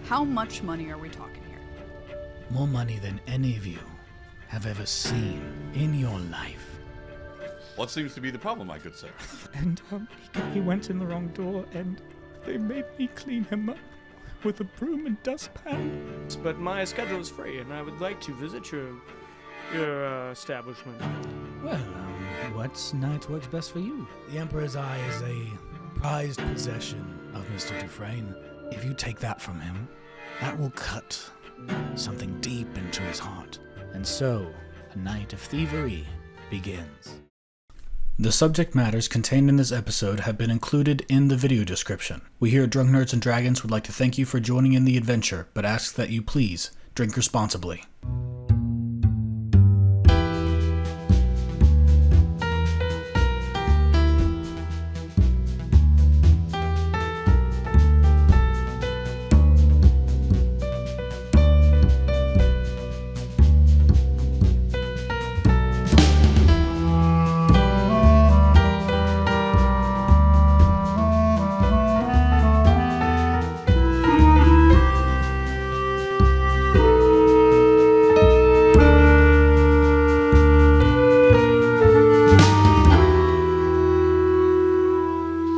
How much money are we talking here? More money than any of you have ever seen in your life. What seems to be the problem, my good sir? And he went in the wrong door, and they made me clean him up with a broom and dustpan. But my schedule is free, and I would like to visit your establishment. Well, what night works best for you? The Emperor's Eye is a prized possession of Mr. Dufresne. If you take that from him, that will cut something deep into his heart. And so, a night of thievery begins. The subject matters contained in this episode have been included in the video description. We here at Drunk Nerds and Dragons would like to thank you for joining in the adventure, but ask that you please drink responsibly.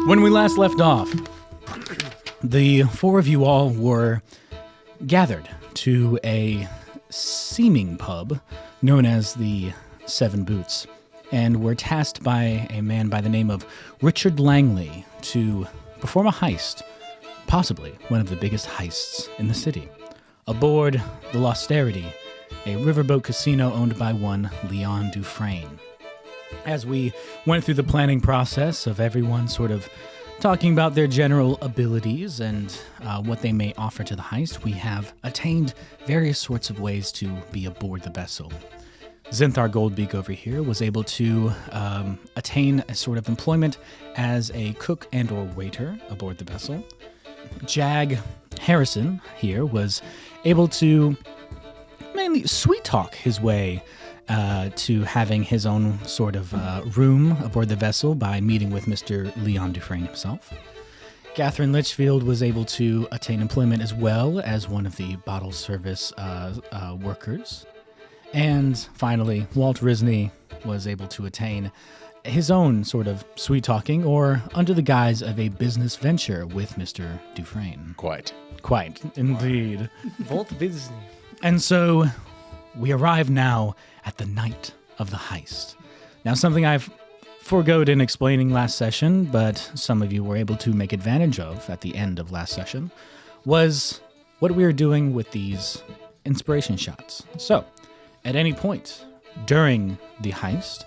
When we last left off, the four of you all were gathered to a seeming pub known as the Seven Boots, and were tasked by a man by the name of Richard Langley to perform a heist, possibly one of the biggest heists in the city, aboard the Austerity, a riverboat casino owned by one Leon Dufresne. As we went through the planning process of everyone sort of talking about their general abilities and what they may offer to the heist, we have attained various sorts of ways to be aboard the vessel. Zinthar Goldbeak over here was able to attain a sort of employment as a cook and or waiter aboard the vessel. Jag Harrison here was able to mainly sweet-talk his way to having his own sort of room aboard the vessel by meeting with Mr. Leon Dufresne himself. Catherine Lichefield was able to attain employment as well as one of the bottle service workers. And finally, Walt Rizzney was able to attain his own sort of sweet-talking or under the guise of a business venture with Mr. Dufresne. Quite, indeed. Walt Rizzney. And so we arrive now at the night of the heist. Now, something I've forgoed in explaining last session, but some of you were able to make advantage of at the end of last session, was what we are doing with these inspiration shots. So, at any point during the heist,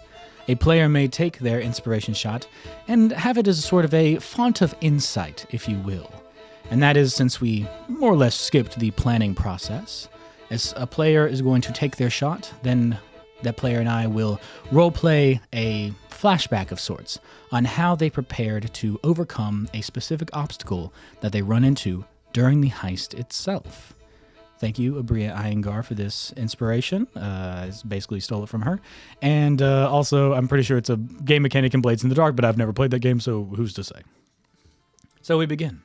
a player may take their inspiration shot and have it as a sort of a font of insight, if you will. And that is, since we more or less skipped the planning process, as a player is going to take their shot, then that player and I will roleplay a flashback of sorts on how they prepared to overcome a specific obstacle that they run into during the heist itself. Thank you, Abria Iyengar, for this inspiration. I basically stole it from her. And also, I'm pretty sure it's a game mechanic in Blades in the Dark, but I've never played that game, so who's to say? So we begin.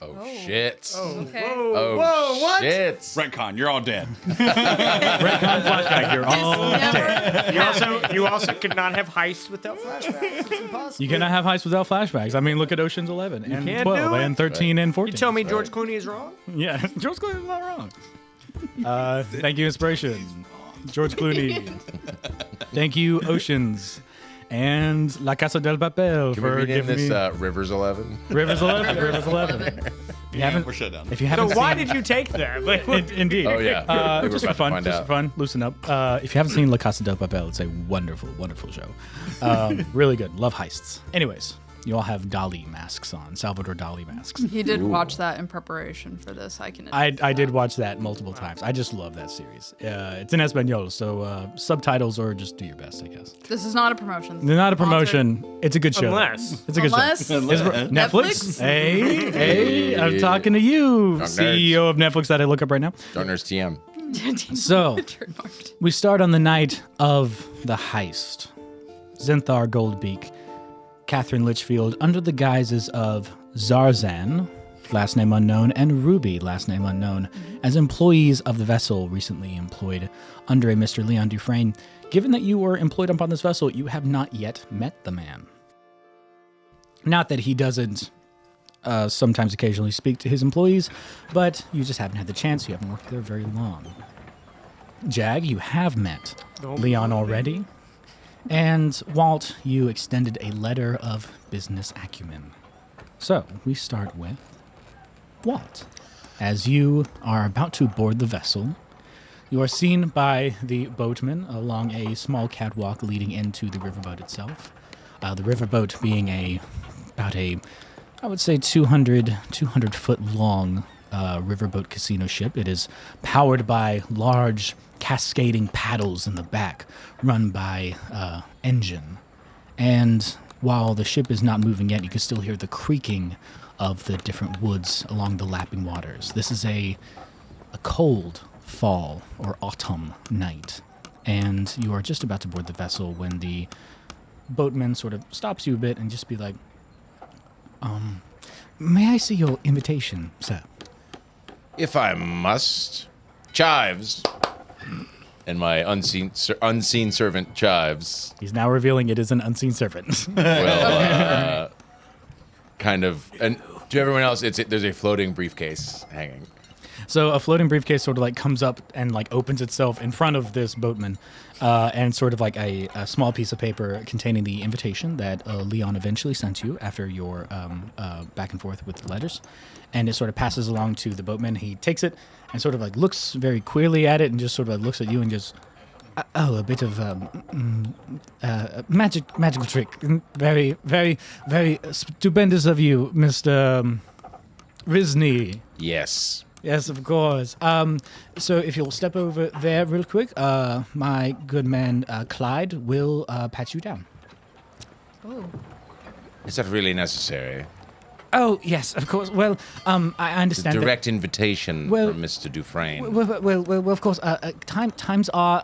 Oh, shit. Oh, okay. Oh, what? shit. Retcon, you're all dead. Retcon flashback, you're all dead. You also could not have heists without flashbacks. It's impossible. You cannot have heists without flashbacks. I mean, look at Ocean's 11 and can't 12 do it. and 13 and 14. You tell me George Clooney is wrong? Yeah, George Clooney is not wrong. Thank you, Inspiration. George Clooney. Thank you, Oceans. And La Casa del Papel Can for we rename giving this me Rivers 11? Rivers 11. Rivers 11. We're shut down. If you So haven't why seen, did you take that? Indeed. Oh, yeah. We were Just about for fun. to find Just out. for fun. Loosen up. If you haven't seen La Casa del Papel, it's a wonderful, wonderful show. Really good. Love heists. Anyways, you all have Dali masks on, Salvador Dali masks. He did watch that in preparation for this. I can. I did watch that multiple times. I just love that series. It's in Espanol, so subtitles or just do your best, I guess. This is not a promotion. They're not a promotion. It's a good show. Unless. It's a good Unless show. Netflix? Netflix? Hey, I'm talking to you, Drunk CEO of Netflix that I look up right now. Dark Nerds TM. So, Trademarked. we start on the night of the heist. Zinthar Goldbeak, Catherine Lichefield, under the guises of Zarzan, last name unknown, and Ruby, last name unknown, as employees of the vessel recently employed under a Mr. Leon Dufresne. Given that you were employed upon this vessel, you have not yet met the man. Not that he doesn't sometimes occasionally speak to his employees, but you just haven't had the chance. You haven't worked there very long. Jag, you have met Leon already. And Walt, you extended a letter of business acumen. So, we start with Walt. As you are about to board the vessel, you are seen by the boatman along a small catwalk leading into the riverboat itself. The riverboat being about a, I would say, 200 foot long riverboat casino ship. It is powered by large cascading paddles in the back, run by engine. And while the ship is not moving yet, you can still hear the creaking of the different woods along the lapping waters. This is a cold fall or autumn night, and you are just about to board the vessel when the boatman sort of stops you a bit and just be like, may I see your invitation, sir? If I must. Chives. And my unseen servant chives. He's now revealing it is an unseen servant. Well, kind of. And to everyone else, there's a floating briefcase hanging. So a floating briefcase sort of like comes up and like opens itself in front of this boatman, and sort of like a small piece of paper containing the invitation that Leon eventually sent you after your back and forth with the letters, and it sort of passes along to the boatman. He takes it and sort of like looks very queerly at it and just sort of like looks at you and just, a bit of magical trick. Very, very, very stupendous of you, Mr. Rizzney. Yes. Yes, of course. So if you'll step over there real quick, my good man Clyde will pat you down. Oh. Is that really necessary? Oh, yes, of course. Well, I understand. A direct invitation from Mr. Dufresne. Well, of course. Times are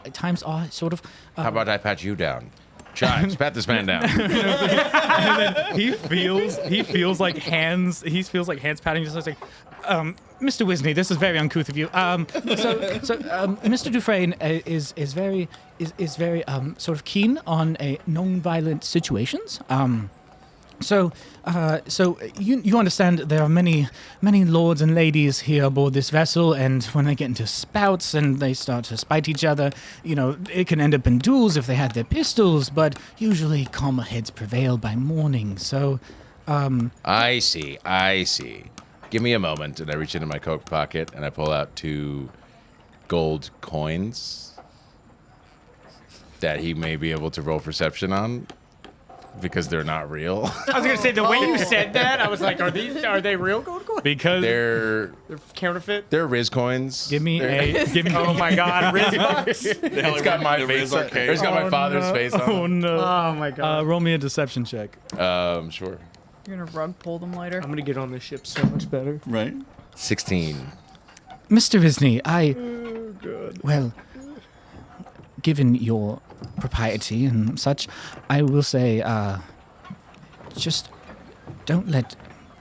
sort of. How about I pat you down? Chives, pat this man down. And then he feels like hands patting just like, Mr. Wisney, this is very uncouth of you. Mr. Dufresne is very sort of keen on non-violent situations. So you understand there are many lords and ladies here aboard this vessel, and when they get into spouts and they start to spite each other, it can end up in duels if they had their pistols, but usually calmer heads prevail by morning. So, I see. Give me a moment, and I reach into my coat pocket and I pull out 2 gold coins that he may be able to roll perception on. Because they're not real. I was gonna say the way you said that, I was like, are they real gold coins? because They're Counterfeit? Riz coins. give me Oh my God, Riz bucks. It's got my face. It's got my father's face on Oh it. no! Oh my God. Roll me a deception check. Sure. You're gonna rug pull them later. I'm gonna get on this ship so much better. Right? 16. Mr. Rizzney, well, given your propriety and such, I will say, just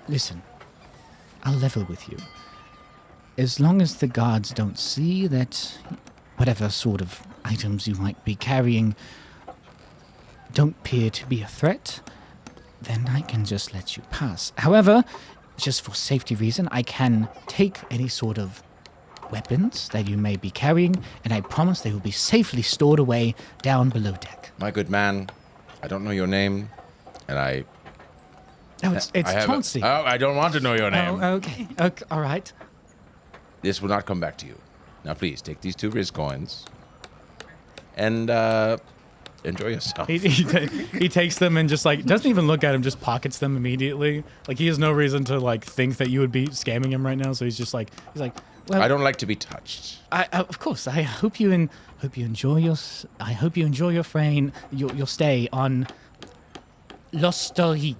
listen, I'll level with you. As long as the guards don't see that whatever sort of items you might be carrying don't appear to be a threat, then I can just let you pass. However, just for safety reason, I can take any sort of weapons that you may be carrying, and I promise they will be safely stored away down below deck. My good man, I don't know your name, and I... No, it's Chauncey. I don't want to know your name. Oh, okay, all right. This will not come back to you. Now, please, take these 2 Riz coins and enjoy yourself. He takes them and just like doesn't even look at him, just pockets them immediately. Like he has no reason to like think that you would be scamming him right now. So he's like, well, I don't like to be touched. Of course, I hope you enjoy your frame, your stay on L'Austerity.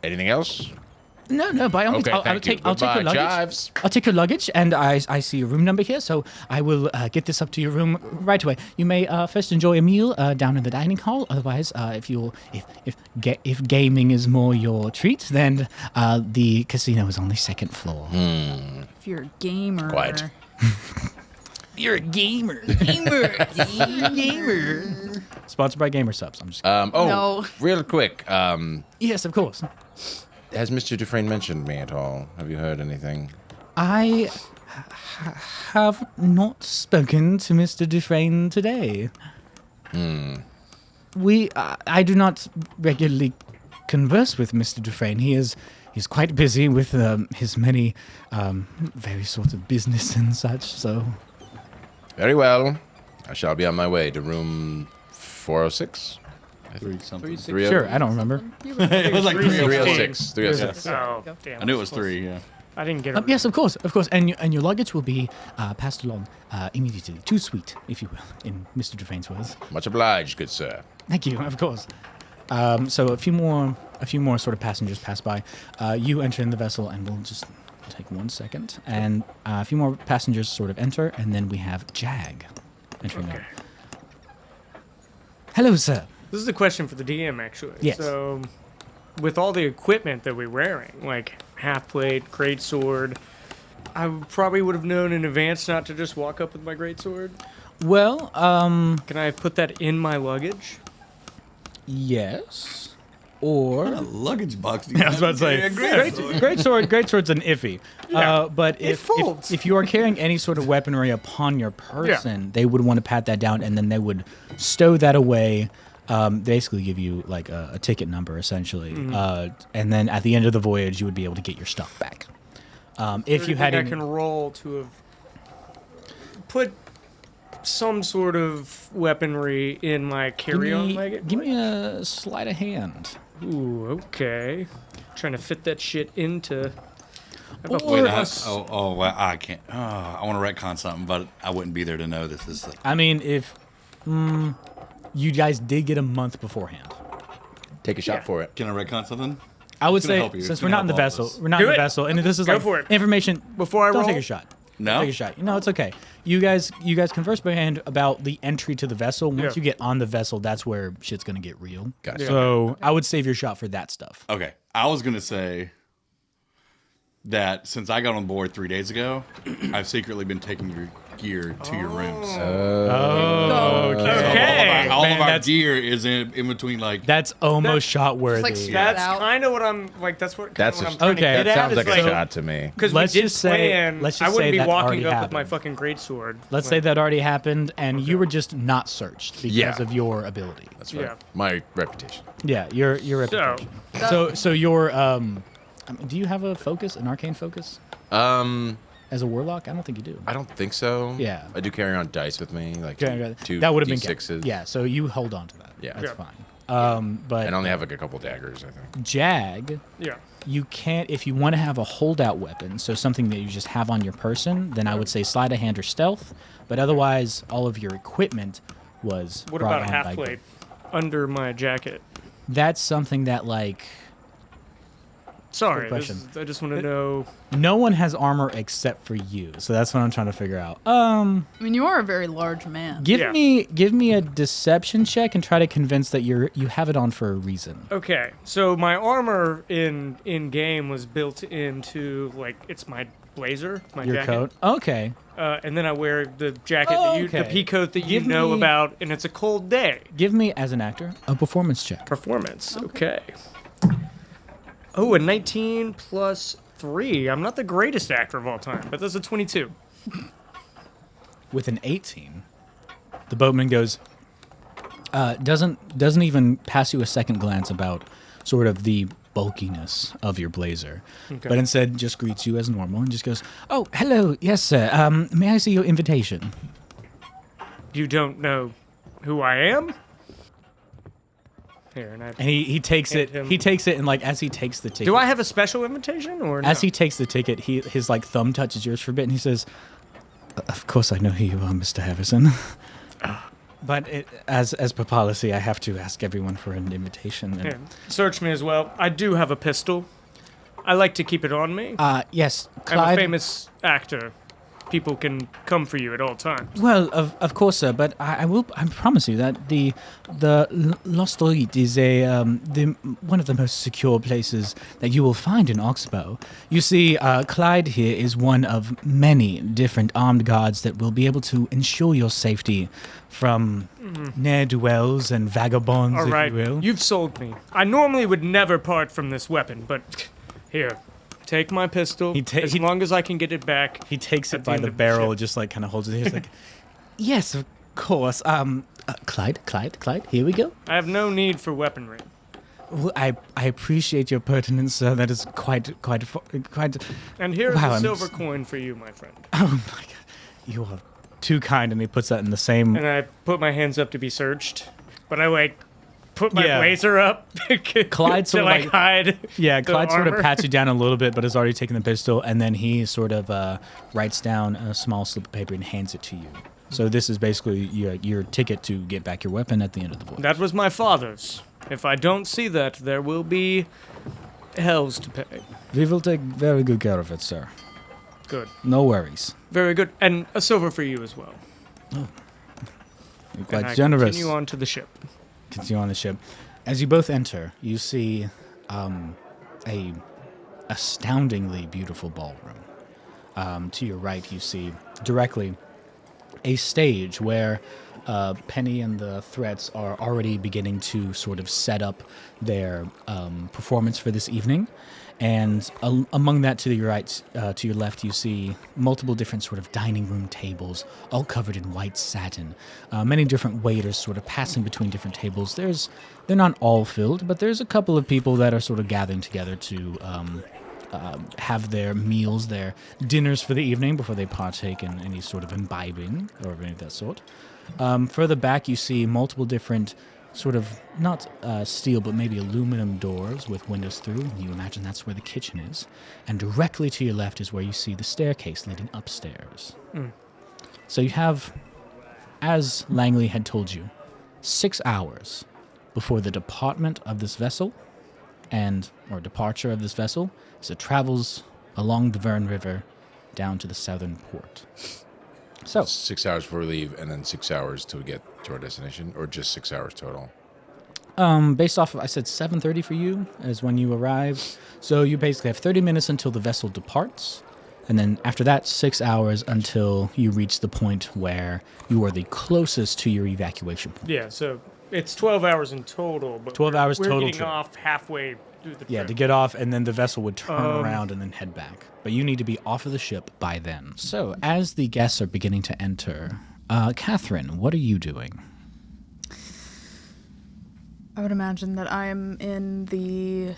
Anything else? No, by all means, Okay, I'll take your Goodbye, luggage. Chives. I'll take your luggage, and I see your room number here, so I will get this up to your room right away. You may first enjoy a meal down in the dining hall. Otherwise, if gaming is more your treat, then the casino is on the second floor. If you're a gamer. Quiet. You're a gamer. Gamer. Sponsored by Gamer Subs. I'm just. No. Real quick. Yes, of course. Has Mr. Dufresne mentioned me at all? Have you heard anything? I have not spoken to Mr. Dufresne today. I do not regularly converse with Mr. Dufresne. He's quite busy with his many very sort of business and such. So Very well. I shall be on my way to room 406. 3-something. sure, I don't remember. It was like 306. 306. Oh, damn. I knew it was 3, yeah. I didn't get it. Yes, of course, and your luggage will be passed along immediately to suite, if you will, in Mr. Dufresne's words. Much obliged, good sir. Thank you, of course. So a few more sort of passengers pass by. You enter in the vessel, and we'll just take 1 second. And a few more passengers sort of enter, and then we have Jag entering now. Hello, sir. This is a question for the DM, actually. Yes. So, with all the equipment that we're wearing, like half plate, great sword, I probably would have known in advance not to just walk up with my great sword. Well, Can I put that in my luggage? yes. Or Luggage box. I was about to say, great sword's an iffy. Yeah. But It folds. if you are carrying any sort of weaponry upon your person, they would want to pat that down, and then they would stow that away. Basically give you like a ticket number, essentially. And then at the end of the voyage, you would be able to get your stuff back. If you had I can roll to have put some sort of weaponry in my carry-on luggage. give me a sleight of hand. Ooh, okay. Trying to fit that shit into. Or- Wait, well, I can't. I want to retcon something, but I wouldn't be there to know this is. I mean, if you guys did get a month beforehand, Take a shot for it. Can I retcon something? I would It's gonna say help you. It's since gonna we're not in the help all of vessel, us. we're not Do in the it. vessel, and this is Go like for it. information. Before I don't roll? take a shot. No? Take a shot. No, it's okay. You guys converse beforehand about the entry to the vessel. Once Yeah. you get on the vessel, that's where shit's gonna get real. Gotcha. So I would save your shot for that stuff. Okay. I was going to say that since I got on board 3 days ago, I've secretly been taking your gear to your rooms. Okay. All Man, of our that's- gear is in between, like. That's almost shot worthy. like straight That's out. kind of what I'm like. That's what. That's what a- I'm trying okay, to get That at sounds is like a shot to me. Because we Let's did just say- plan. let's I just wouldn't say be that walking already up with my happened. fucking greatsword. Let's say that already happened, and you were just not searched because Yeah. of your ability. That's right. Yeah. My reputation. Yeah, your reputation. So your I mean, do you have a focus, an arcane focus, as a warlock? I don't think you do. I don't think so. Yeah. I do carry around dice with me, like two that would have been D6s. Yeah, so you hold on to that. Yeah. That's Yeah. fine. But And I only have like a couple daggers, I think. Jag, Yeah. you can't, if you want to have a holdout weapon, so something that you just have on your person, then I would say sleight of hand or stealth. But otherwise, all of your equipment was. What brought about a on by- half plate under my jacket? That's something that Sorry, question. I just want to know. no one has armor except for you. So that's what I'm trying to figure out. I mean, you are a very large man. Give Yeah. me a deception check and try to convince that you have it on for a reason. Okay, so my armor in game was built into it's my blazer, my Your jacket. coat. Okay. And then I wear the jacket the Okay. pea coat that you Give know me- about, and it's a cold day. Give me, as an actor, a performance check. Performance. Okay. Oh, a 19 plus 3. I'm not the greatest actor of all time, but that's a 22. With an 18, the boatman goes, doesn't even pass you a second glance about sort of the bulkiness of your blazer, but instead just greets you as normal and just goes, "Oh, hello, yes, sir. May I see your invitation?" You don't know who I am? Here, and And he takes Hand it. him- He takes it, and as he takes the ticket, do I have a special invitation or no? as he takes the ticket, his thumb touches yours for a bit, and he says, "Of course, I know who you are, Mr. Harrison." But as per policy, I have to ask everyone for an invitation. And Yeah. Search me as well. I do have a pistol. I like to keep it on me. Yes, I'm a Clyde. famous actor. People can come for you at all times. Well, of course, sir. But I promise you that the Austerity is one of the most secure places that you will find in Oxbow. You see, Clyde here is one of many different armed guards that will be able to ensure your safety from ne'er-do-wells and vagabonds, All right, if you will. you've sold me. I normally would never part from this weapon, but here, take my pistol. As long as I can get it back. He takes it at by end the of barrel, shift. just like kind of holds it. He's like, yes, of course. Clyde, here we go. I have no need for weaponry. Well, I appreciate your pertinence, sir. That is quite. And here's Wow, a I'm silver s- coin for you, my friend. Oh my god, you are too kind. And he puts that in the same. And I put my hands up to be searched, but I put my Yeah. blazer up Clyde to sort of hide. Yeah, the Clyde sort of armor. pats you down a little bit, but has already taken the pistol, and then he sort of writes down a small slip of paper and hands it to you. So this is basically your ticket to get back your weapon at the end of the voyage. That was my father's. If I don't see that, there will be hells to pay. We will take very good care of it, sir. Good. No worries. Very good. And a silver for you as well. You're And quite I generous. Continue on to the ship. Continue on the ship. As you both enter, you see a astoundingly beautiful ballroom. To your right, you see directly a stage where Penny and the Threats are already beginning to sort of set up their performance for this evening. And among that, to your right, to your left, you see multiple different sort of dining room tables, all covered in white satin. Many different waiters sort of passing between different tables. They're not all filled, but there's a couple of people that are sort of gathering together to have their meals, their dinners for the evening before they partake in any sort of imbibing or any of that sort. Further back, you see multiple different sort of, not steel, but maybe aluminum doors with windows through. And you imagine that's where the kitchen is. And directly to your left is where you see the staircase leading upstairs. So you have, as Langley had told you, 6 hours before the departure of this vessel, as it travels along the Verne River down to the southern port. So 6 hours before we leave, and then 6 hours till we get to our destination, or just 6 hours total? based off of, I said 7:30 for you is when you arrive. So you basically have 30 minutes until the vessel departs. And then after that, 6 hours until you reach the point where you are the closest to your evacuation point. Yeah, so it's 12 hours in total. But 12 hours we're total getting trip. off halfway through the Yeah, trip. to get off, and then the vessel would turn around and then head back. But you need to be off of the ship by then. So as the guests are beginning to enter, Catherine, what are you doing? I would imagine that I'm in the,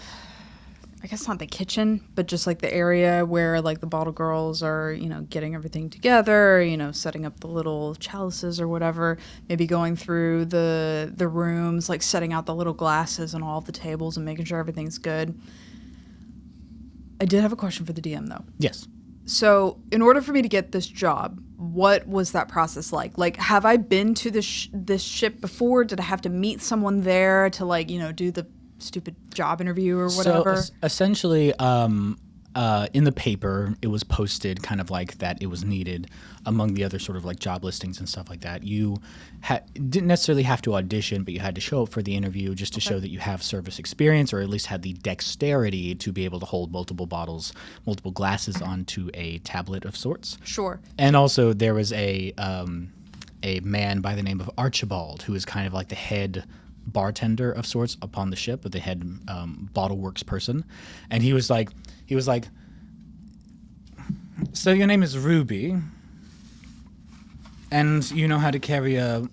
I guess not the kitchen, but just like the area where like the bottle girls are, getting everything together, setting up the little chalices or whatever, maybe going through the rooms, like setting out the little glasses on all the tables and making sure everything's good. I did have a question for the DM though. Yes. So in order for me to get this job, what was that process like? Like, have I been to this ship before? Did I have to meet someone there to do the stupid job interview or whatever? So essentially, in the paper, it was posted kind of like that it was needed among the other sort of like job listings and stuff like that. You didn't necessarily have to audition, but you had to show up for the interview just to show that you have service experience, or at least had the dexterity to be able to hold multiple glasses onto a tablet of sorts. Sure. And also there was a man by the name of Archibald, who is kind of like the head bartender of sorts upon the ship, but the head bottle works person. And he was like, so your name is Ruby, and you know how to carry a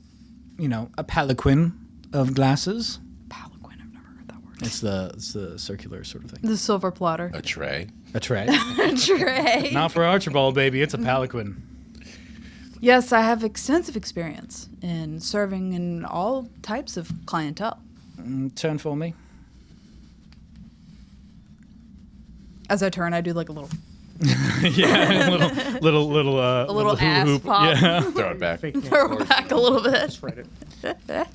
palanquin of glasses? Palanquin, I've never heard that word. It's the circular sort of thing. The silver platter. A tray? A tray. Tray. Not for Archibald, baby. It's a palanquin. Yes, I have extensive experience in serving in all types of clientele. Turn for me. As I turn, I do like a little Yeah, a little ass hoop. pop. Yeah. Throw it back. throw back a little bit. Right it.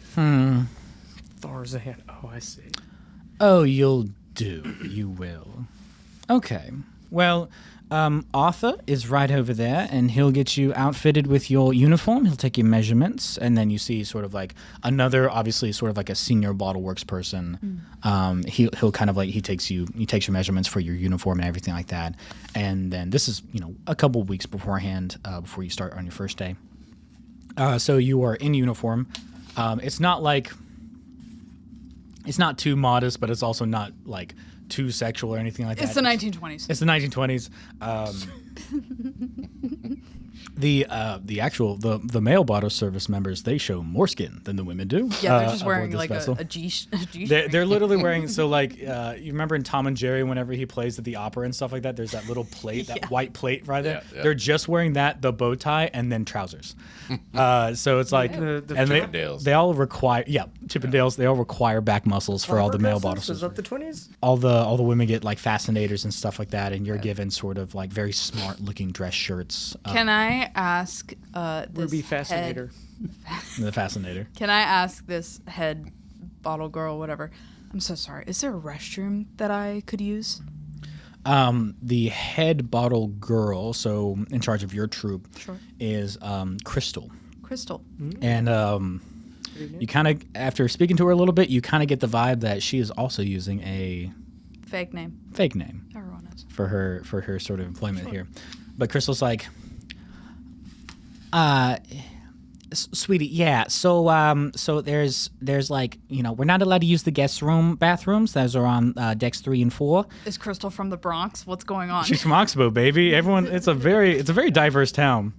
Tarzan. Oh, I see. Oh, you'll do. You will. Okay. Well, Arthur is right over there, and he'll get you outfitted with your uniform. He'll take your measurements, and then you see sort of like another, obviously, sort of like a senior bottle works person. He'll kind of like he takes your measurements for your uniform and everything like that. And then this is a couple weeks beforehand, before you start on your first day. So you are in uniform. It's not too modest, but it's also not like too sexual or anything like that. It's the 1920s. It's the 1920s. The male bottle service members, they show more skin than the women do. Yeah, they're just aboard wearing this like vessel. a G-string. They're literally wearing, so like, you remember in Tom and Jerry, whenever he plays at the opera and stuff like that, there's that little plate, that white plate right there. Yeah. They're just wearing that, the bow tie, and then trousers. So it's like, The and Chippendales. they all require, Chippendales, they all require back muscles for all the male bottle Was service. that the 20s? All the women get like fascinators and stuff like that, and you're given sort of like very smart looking dress shirts. Can I ask this Ruby Fascinator. The fascinator. Can I ask this head bottle girl, whatever? I'm so sorry. Is there a restroom that I could use? The head bottle girl, so in charge of your troop, Sure. is Crystal. Crystal. And you kind of, after speaking to her a little bit, you kind of get the vibe that she is also using a Fake name. fake name Everyone is. for her sort of employment here. But Crystal's like, sweetie, yeah. So there's like, we're not allowed to use the guest room bathrooms. Those are on decks 3 and 4. Is Crystal from the Bronx? What's going on? She's from Oxbow, baby. Everyone, it's a very diverse town.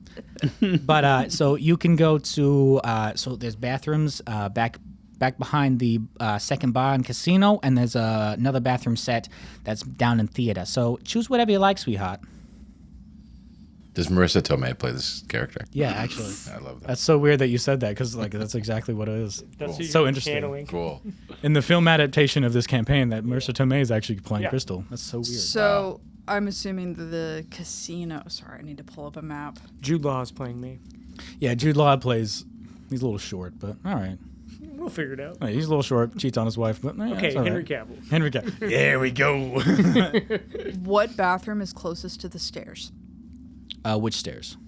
But so you can go to so there's bathrooms back behind the second bar and casino, and there's another bathroom set that's down in theater. So choose whatever you like, sweetheart. Does Marissa Tomei play this character? Yeah, actually. I love that. That's so weird that you said that, because like that's exactly what it is. That's who So you're interesting. channeling. Cool. In the film adaptation of this campaign, that Marissa Tomei is actually playing Yeah. Crystal. That's so weird. So I'm assuming the casino. Sorry, I need to pull up a map. Jude Law is playing me. Yeah, Jude Law plays. He's a little short, but all right. We'll figure it out. He's a little short, cheats on his wife, but Okay, it's all Henry right. Cavill. Henry Cavill. There we go. What bathroom is closest to the stairs? Which stairs?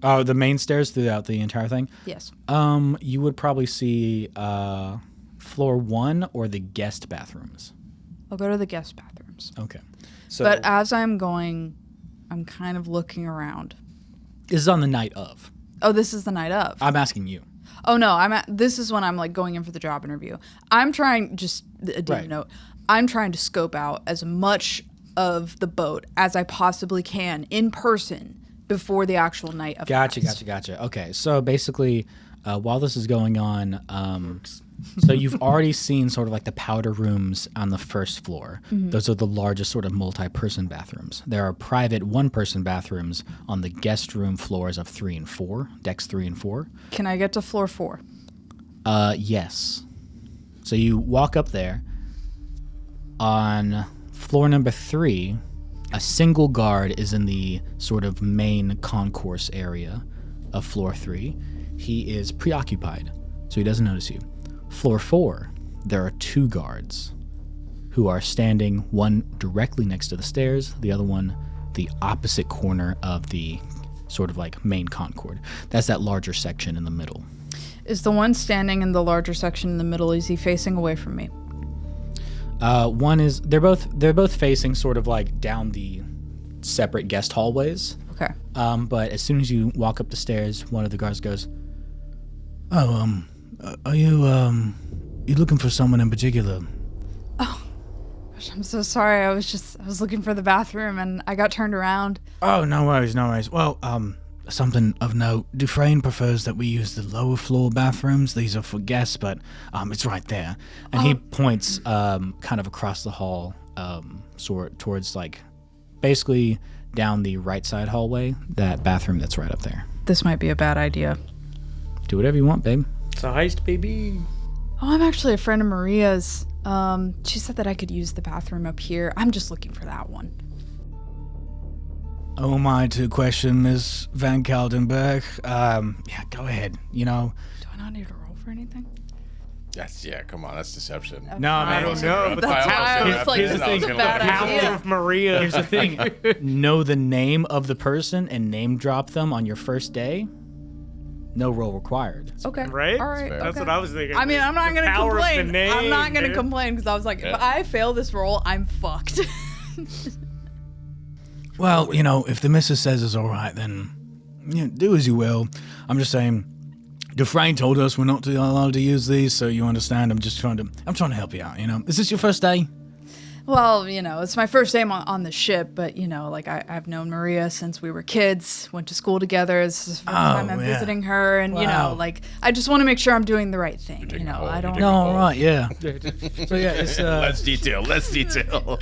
Oh, the main stairs throughout the entire thing. Yes. You would probably see floor 1 or the guest bathrooms. I'll go to the guest bathrooms. Okay. So But as I'm going, I'm kind of looking around. this is on the night of. Oh, this is the night of. I'm asking you. Oh no, this is when I'm like going in for the job interview. I'm trying, just a dim Right. note, I'm trying to scope out as much of the boat as I possibly can in person before the actual night of Gotcha. Okay, so basically, while this is going on, so you've already seen sort of like the powder rooms on the first floor. Mm-hmm. Those are the largest sort of multi-person bathrooms. There are private one-person bathrooms on the guest room floors of 3 and 4, decks 3 and 4. Can I get to floor 4? Yes. So you walk up there. On floor number 3, a single guard is in the sort of main concourse area of floor 3. He is preoccupied, so he doesn't notice you. Floor 4, there are 2 guards who are standing, one directly next to the stairs, the other one the opposite corner of the sort of like main concord. That's that larger section in the middle. Is the one standing in the larger section in the middle, is he facing away from me? One is they're both facing sort of like down the separate guest hallways. Okay. But as soon as you walk up the stairs, one of the guards goes, "Oh, are you looking for someone in particular?" Gosh, I'm so sorry. I was looking for the bathroom and I got turned around. Oh, no worries. Well, something of note. Dufresne prefers that we use the lower floor bathrooms. These are for guests, but it's right there. And he points kind of across the hall, sort towards like basically down the right side hallway, that bathroom that's right up there. This might be a bad idea. Do whatever you want, babe. It's a heist, baby. Oh, I'm actually a friend of Maria's. She said that I could use the bathroom up here. I'm just looking for that one. Oh, am I to question Miss Van Keldenberg? Yeah, go ahead. Do I not need to roll for anything? Come on, that's deception. No, I don't know, but That's why I was like, here's this the is a thing. bad Power idea. of Maria. Here's the thing. Know the name of the person and name drop them on your first day. No roll required. Okay. Right? All right. fair. That's okay. what I was thinking. I mean, I'm not The gonna power of the complain. name, I'm not gonna dude. complain because I was like, if I fail this roll, I'm fucked. Well, if the missus says it's all right, then do as you will. I'm just saying, Dufresne told us we're not allowed to use these, so you understand. I'm trying to help you out. Is this your first day? Well, it's my first day on the ship, but like I've known Maria since we were kids. Went to school together. This is the first time I'm yeah. visiting her, and Wow. like I just want to make sure I'm doing the right thing. taking a hold, I you're don't. taking No, a all hold. right, yeah. So yeah, it's Let's detail.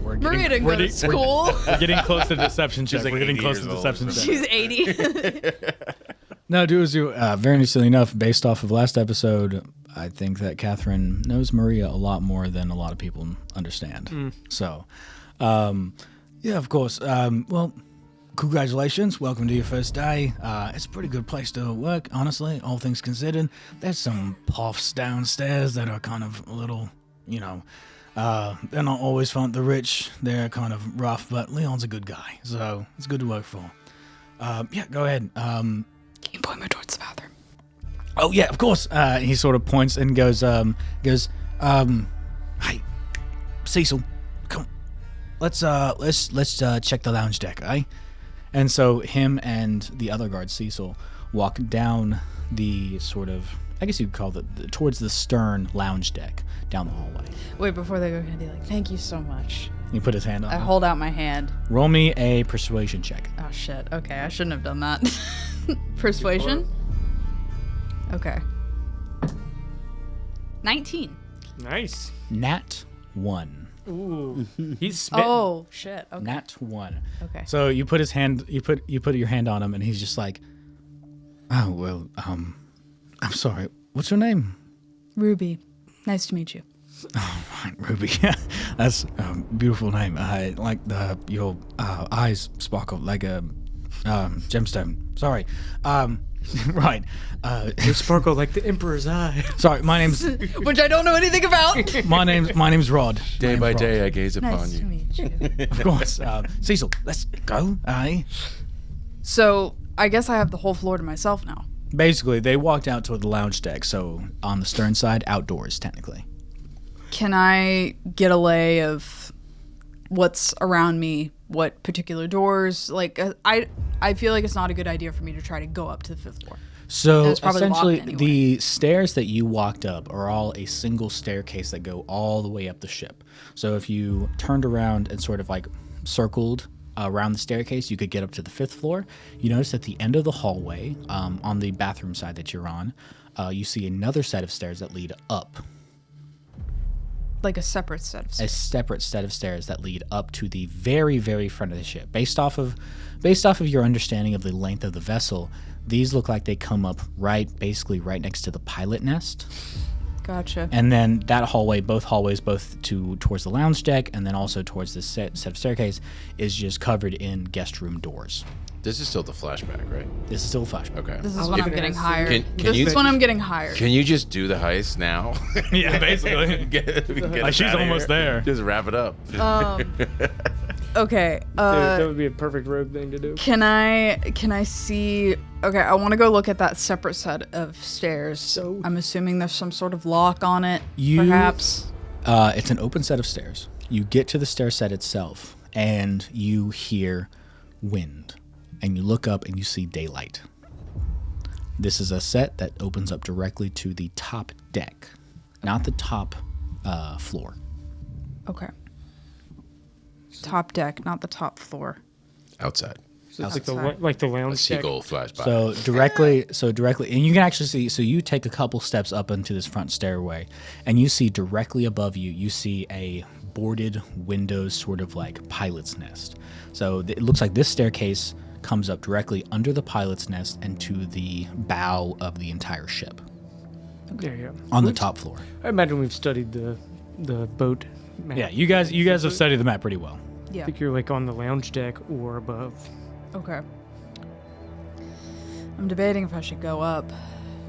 we're Maria didn't go to school. We're getting close to deception check. like we're getting 80 close to years old deception or check. She's 80. No, dude, very silly enough, based off of last episode, I think that Catherine knows Maria a lot more than a lot of people understand. So, yeah, of course. Well, congratulations. Welcome to your first day. It's a pretty good place to work, honestly, all things considered. There's some puffs downstairs that are kind of a little, they're not always fun. The rich, they're kind of rough, but Leon's a good guy, so it's good to work for. Yeah, go ahead. Can you point me towards the bathroom? Oh yeah, of course. He sort of points and goes, hey, Cecil, come. Let's check the lounge deck, eh? And so him and the other guard, Cecil, walk down the sort of, I guess you'd call it, towards the stern lounge deck down the hallway. Wait, before they go, Candy, like, thank you so much. He put his hand on. I him. hold out my hand. Roll me a persuasion check. Oh shit. Okay, I shouldn't have done that. Persuasion. Okay. 19. Nice. Nat 1. Ooh. He's smitten. Oh shit. Okay. Nat 1. Okay. So you put his hand, you put your hand on him, and he's just like, oh well, I'm sorry. What's your name? Ruby. Nice to meet you. Right, Ruby. That's a beautiful name. I like your eyes sparkle like a gemstone. Sorry. Right. They sparkle like the Emperor's eye. Sorry. My name's Which I don't know anything about. my name's Rod. Day My by name's day, I gaze upon Nice to you. meet you. Rod. Of course. Cecil, let's go. Aye. So I guess I have the whole floor to myself now. Basically, they walked out to the lounge deck, so on the stern side, outdoors technically. Can I get a lay of what's around me? What particular doors? Like, I feel like it's not a good idea for me to try to go up to the 5th floor. So It's probably locked essentially, anyway. the stairs that you walked up are all a single staircase that go all the way up the ship. So if you turned around and sort of like circled around the staircase, you could get up to the 5th floor. You notice at the end of the hallway, on the bathroom side that you're on, you see another set of stairs that lead up. Like a separate set of A stairs. separate set of stairs that lead up to the very, very front of the ship. Based off of your understanding of the length of the vessel, these look like they come up basically right next to the pilot nest. Gotcha. And then that hallway, both hallways, towards the lounge deck and then also towards the set of staircase, is just covered in guest room doors. This is still the flashback, right? This is still a flashback. Okay. This is I'll when give I'm it getting a- hired. Can This you- is when I'm getting hired. Can you just do the heist now? Yeah, basically. Get Like, she's us outta almost here. there. Just wrap it up. Okay. Dude, that would be a perfect rogue thing to do. Can I see? Okay, I want to go look at that separate set of stairs. So I'm assuming there's some sort of lock on it, perhaps. It's an open set of stairs. You get to the stair set itself, and you hear wind. And you look up and you see daylight. This is a set that opens up directly to the top deck, not the top floor. Okay. Top deck, not the top floor. Outside. So it's Outside. like the A lounge deck. seagull flash by. So directly, and you can actually see. So you take a couple steps up into this front stairway, and you see directly above you. You see a boarded windows, sort of like pilot's nest. So it looks like this staircase comes up directly under the pilot's nest and to the bow of the entire ship There you go. on the top floor. I imagine we've studied the boat map. Yeah, you guys have studied the map pretty well. Yeah. I think you're like on the lounge deck or above. Okay. I'm debating if I should go up.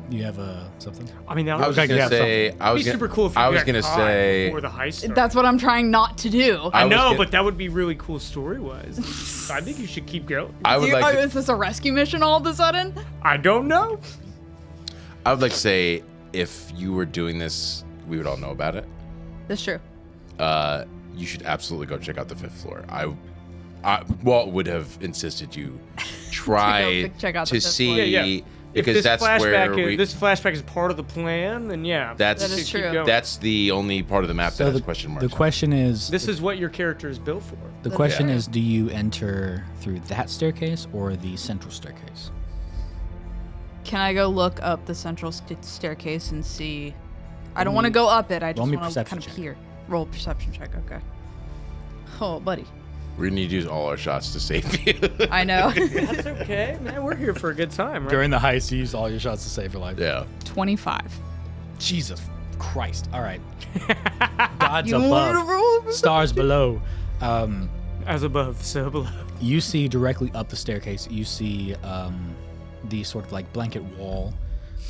You have something? I mean, that I was would gonna say. I was be gonna, super cool if you I was got gonna caught say. before the heist started. That's what I'm trying not to do. I was know, gonna- but that would be really cool story-wise. I think you should keep going. I would like. Is this a rescue mission all of a sudden? I don't know. I would like to say, if you were doing this, we would all know about it. That's true. You should absolutely go check out the 5th floor. Walt would have insisted you try check out the to 5th see floor. Yeah. because that's where this flashback is part of the plan, then yeah. that's That is keep true. going. that's the only part of the map that has question marks. The question is, This is what your character is built for. the question is, do you enter through that staircase or the central staircase? Can I go look up the central staircase and see? I don't want to go up it. I just roll me want to perception kind of check. hear. Roll perception check. Okay. Oh, buddy. We're gonna need to use all our shots to save you. I know. That's okay, man. We're here for a good time, right? During the heist, you use all your shots to save your life. Yeah. 25. Jesus Christ. All right. Gods You want to above, roll? stars below. As above, so below. You see directly up the staircase, you see the sort of like blanket wall,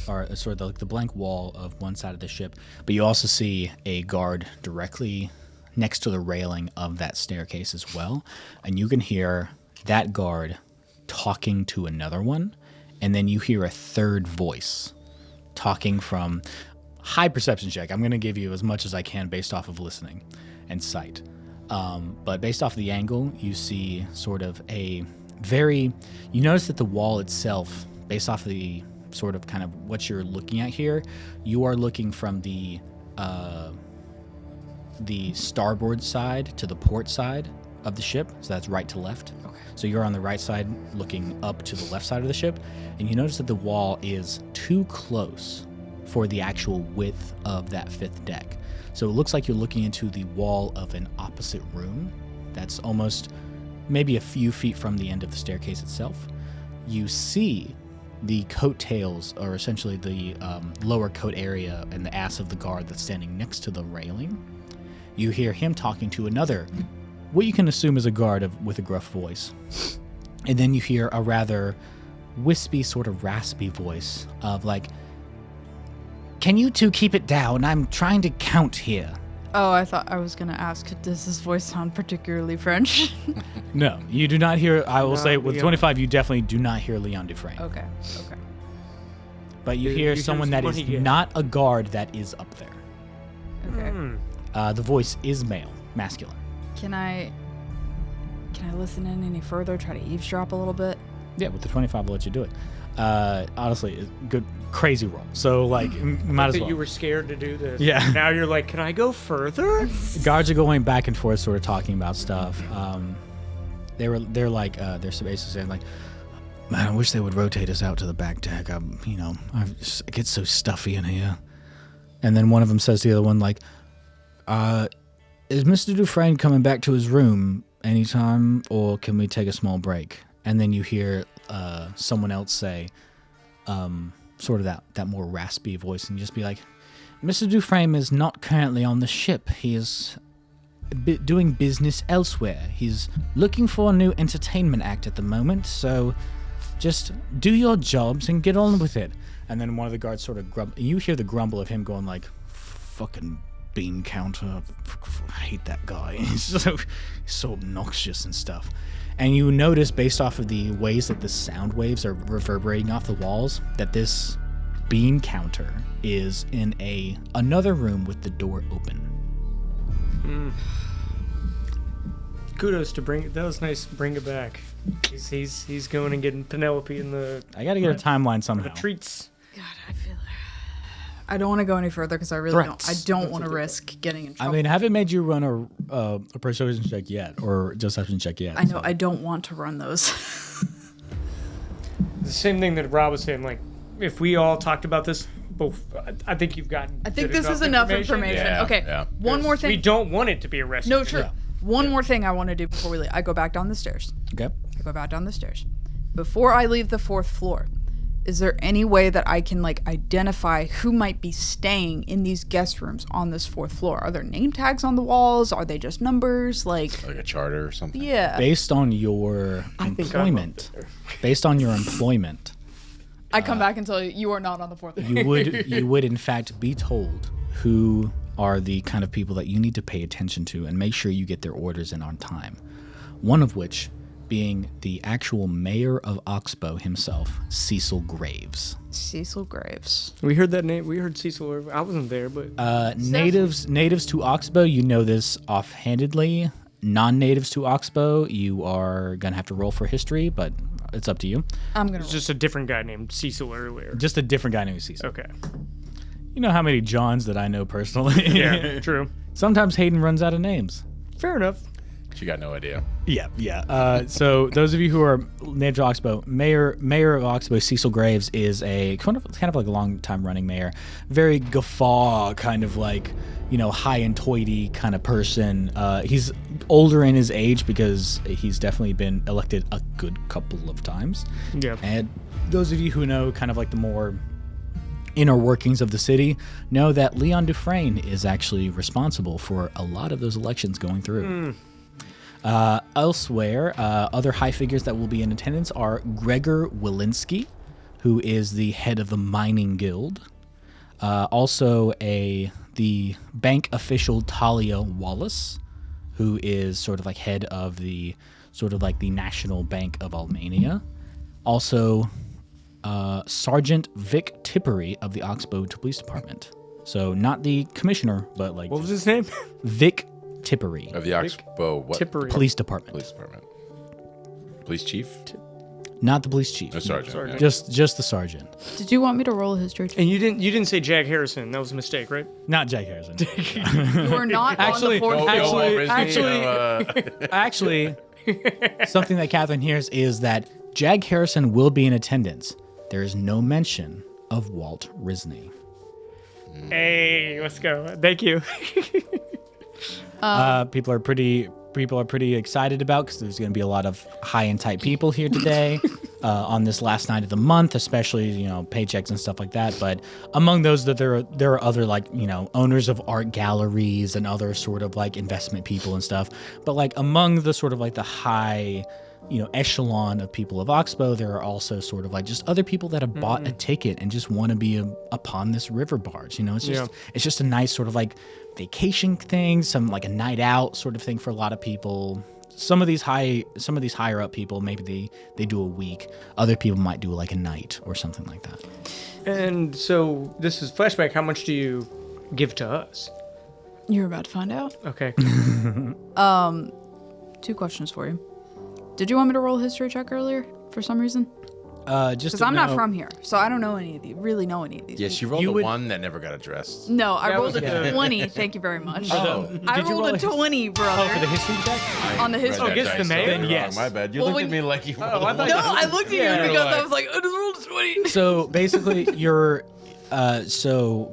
or sort of like the blank wall of one side of the ship, but you also see a guard directly next to the railing of that staircase as well, and you can hear that guard talking to another one, and then you hear a third voice talking from high perception check. I'm going to give you as much as I can based off of listening and sight. But based off the angle, you see sort of you notice that the wall itself, based off of the sort of kind of what you're looking at here, you are looking from the starboard side to the port side of the ship. So that's right to left. Okay. So you're on the right side looking up to the left side of the ship. And you notice that the wall is too close for the actual width of that 5th deck. So it looks like you're looking into the wall of an opposite room that's almost maybe a few feet from the end of the staircase itself. You see the coattails, or essentially the lower coat area and the ass of the guard that's standing next to the railing. You hear him talking to another, what you can assume is a guard with a gruff voice. And then you hear a rather wispy, sort of raspy voice of like, "Can you two keep it down? I'm trying to count here." Oh, I thought I was going to ask, does his voice sound particularly French? No, you do not hear, I will No, say with Leon. 25, you definitely do not hear Leon Dufresne. Okay. But you You hear hear someone some that is money, yeah. not a guard that is up there. Okay. The voice is male, masculine. Can I listen in any further? Try to eavesdrop a little bit? Yeah, with the 25, I'll let you do it. Honestly, good, crazy roll. So, like, might as That well. you were scared to do this. Yeah. Now you're like, can I go further? The guards are going back and forth, sort of talking about stuff. They're basically saying like, "Man, I wish they would rotate us out to the back deck. I get so stuffy in here." And then one of them says to the other one like, "Is Mr. Dufresne coming back to his room anytime, or can we take a small break?" And then you hear someone else say, sort of that more raspy voice, and you just be like, "Mr. Dufresne is not currently on the ship. He is doing business elsewhere. He's looking for a new entertainment act at the moment, so just do your jobs and get on with it." And then one of the guards sort of grumble. You hear the grumble of him going like, "Fucking bean counter. I hate that guy. He's so obnoxious and stuff." And you notice, based off of the ways that the sound waves are reverberating off the walls, that this bean counter is in another room with the door open. Kudos to bring it. That was nice. Bring it back. He's going and getting Penelope in the I gotta get a timeline somehow. treats. God, I feel I don't want to go any further because I really Threats. don't want to risk getting in I trouble. mean, haven't made you run a persuasion check yet, or deception check yet. I know I don't want to run those. The same thing that Rob was saying. Like, if we all talked about this, both, I think you've gotten. I think good this is enough information. Yeah, Okay, yeah. one more thing. We don't want it to be a rescue. No, true. One more thing I want to do before we leave. I go back down the stairs. Okay. I go back down the stairs. Before I leave the 4th floor, is there any way that I can identify who might be staying in these guest rooms on this 4th floor? Are there name tags on the walls? Are they just numbers? Like a charter or something. Yeah. Based on your employment, I come back and tell you you are not on the fourth floor. you would in fact be told who are the kind of people that you need to pay attention to and make sure you get their orders in on time. One of which being the actual mayor of Oxbow himself, Cecil Graves. Cecil Graves. We heard that name. We heard Cecil. I wasn't there, but Natives to Oxbow, you know this offhandedly. Non-natives to Oxbow, you are gonna have to roll for history, but it's up to you. I'm gonna. it's just a different guy named Cecil earlier. Just a different guy named Cecil. Okay. You know how many Johns that I know personally? Yeah, true. Sometimes Hayden runs out of names. Fair enough. You got no idea. Yeah. So those of you who are native to Oxbow, Mayor of Oxbow, Cecil Graves is a kind of like a long time running mayor, very guffaw kind of like, high and toity kind of person. He's older in his age because he's definitely been elected a good couple of times. Yeah. And those of you who know kind of like the more inner workings of the city know that Leon Dufresne is actually responsible for a lot of those elections going through. Elsewhere, other high figures that will be in attendance are Gregor Wilinski, who is the head of the Mining Guild. Also, the bank official Talia Wallace, who is sort of like head of the National Bank of Albania. Also, Sergeant Vic Tippery of the Oxbow Police Department. So not the commissioner, but like What was his name? Vic Tippery. Of the Oxbow what? Tippery. Police Department. Police department. Police chief? Not the police chief. No, sergeant. Sergeant. Yeah. Just the sergeant. Did you want me to roll a history check? And you didn't say Jag Harrison. That was a mistake, right? Not Jack Harrison. You are not Actually- on the fourth no, floor. Actually, something that Catherine hears is that Jag Harrison will be in attendance. There is no mention of Walt Rizzney. Hey, let's go. Thank you. People are pretty excited about because there's going to be a lot of high and tight people here today on this last night of the month, especially paychecks and stuff like that. But among those, that there are other owners of art galleries and other sort of like investment people and stuff. But like among the sort of like the high echelon of people of Oxbow, there are also sort of like just other people that have bought a ticket and just want to be upon this river barge. It's just a nice sort of like vacation thing, some like a night out sort of thing for a lot of people. Some of these higher up people, maybe they do a week. Other people might do like a night or something like that. And so this is flashback. How much do you give to us? You're about to find out. Okay. 2 questions for you. Did you want me to roll a history check earlier for some reason? Just Because I'm not from here, so I don't know any of these. Really know any of these. Yeah, she rolled one that never got addressed. No, I rolled was a 20. Thank you very much. Oh. I Did you rolled roll a 20, brother. Oh, for the history check? On the history. Oh, guess the mayor? Then Yes. My bad. You Well, looked at when- me like you rolled I a thought- one. No, I looked at Yeah, you because like- I was like, I just rolled a 20. So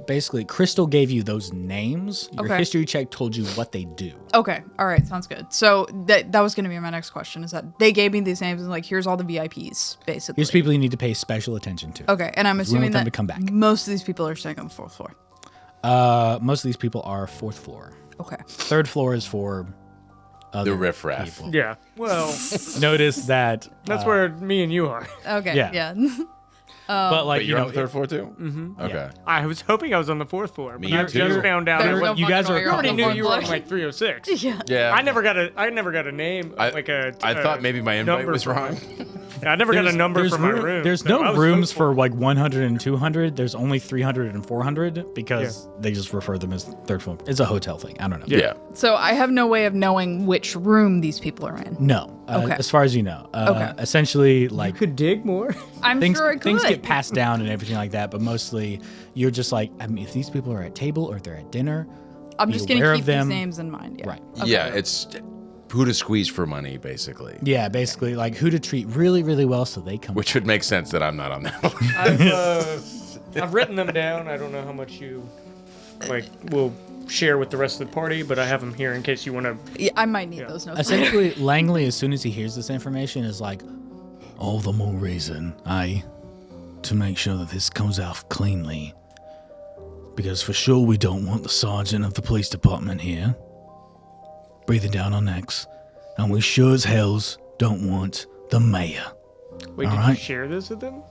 basically, Crystal gave you those names. Your Okay. history check told you what they do. Okay, all right, sounds good. So that was going to be my next question, is that they gave me these names and like, here's all the VIPs, basically. Here's people you need to pay special attention to. Okay, and I'm assuming them that to come back. most of these people are staying on the 4th floor. Most of these people are 4th floor. Okay. 3rd floor is for other The riffraff. people. Yeah. Well, Notice that. that's where me and you are. Okay, Yeah. yeah. But like Wait, you're on the 3rd floor too? Mm-hmm. Okay. I was hoping I was on the 4th floor, but Me I too. just found out. There's I no was- you guys fucking are- way you already on knew the you were on 4th like 306. Yeah. Yeah. I never got a name. I I thought maybe my invite number was for wrong. I never got a number for my room. There's so I no was rooms hopeful. for like 100 and 200. There's only 300 and 400 because they just refer them as 3rd floor. It's a hotel thing. I don't know. Yeah. So I have no way of knowing which room these people are in. No. Okay. As far as you know. Okay. Essentially, like You could dig more. I'm things sure I could. things get passed down and everything like that, but mostly you're just like, I mean, if these people are at table or if they're at dinner, I'm be just going aware to of keep them. these names in mind. Yeah. Right. Okay. Yeah, it's who to squeeze for money, basically. Yeah, basically like who to treat really, really well so they come. Which would make sense that I'm not on that one. I've written them down. I don't know how much you will share with the rest of the party, but I have them here in case you want to. Yeah, I might need those notes. Essentially, Langley, as soon as he hears this information, is like, all the more reason, to make sure that this comes out cleanly. Because for sure we don't want the sergeant of the police department here breathing down our necks. And we sure as hells don't want the mayor. Wait, All did right. you share this with them?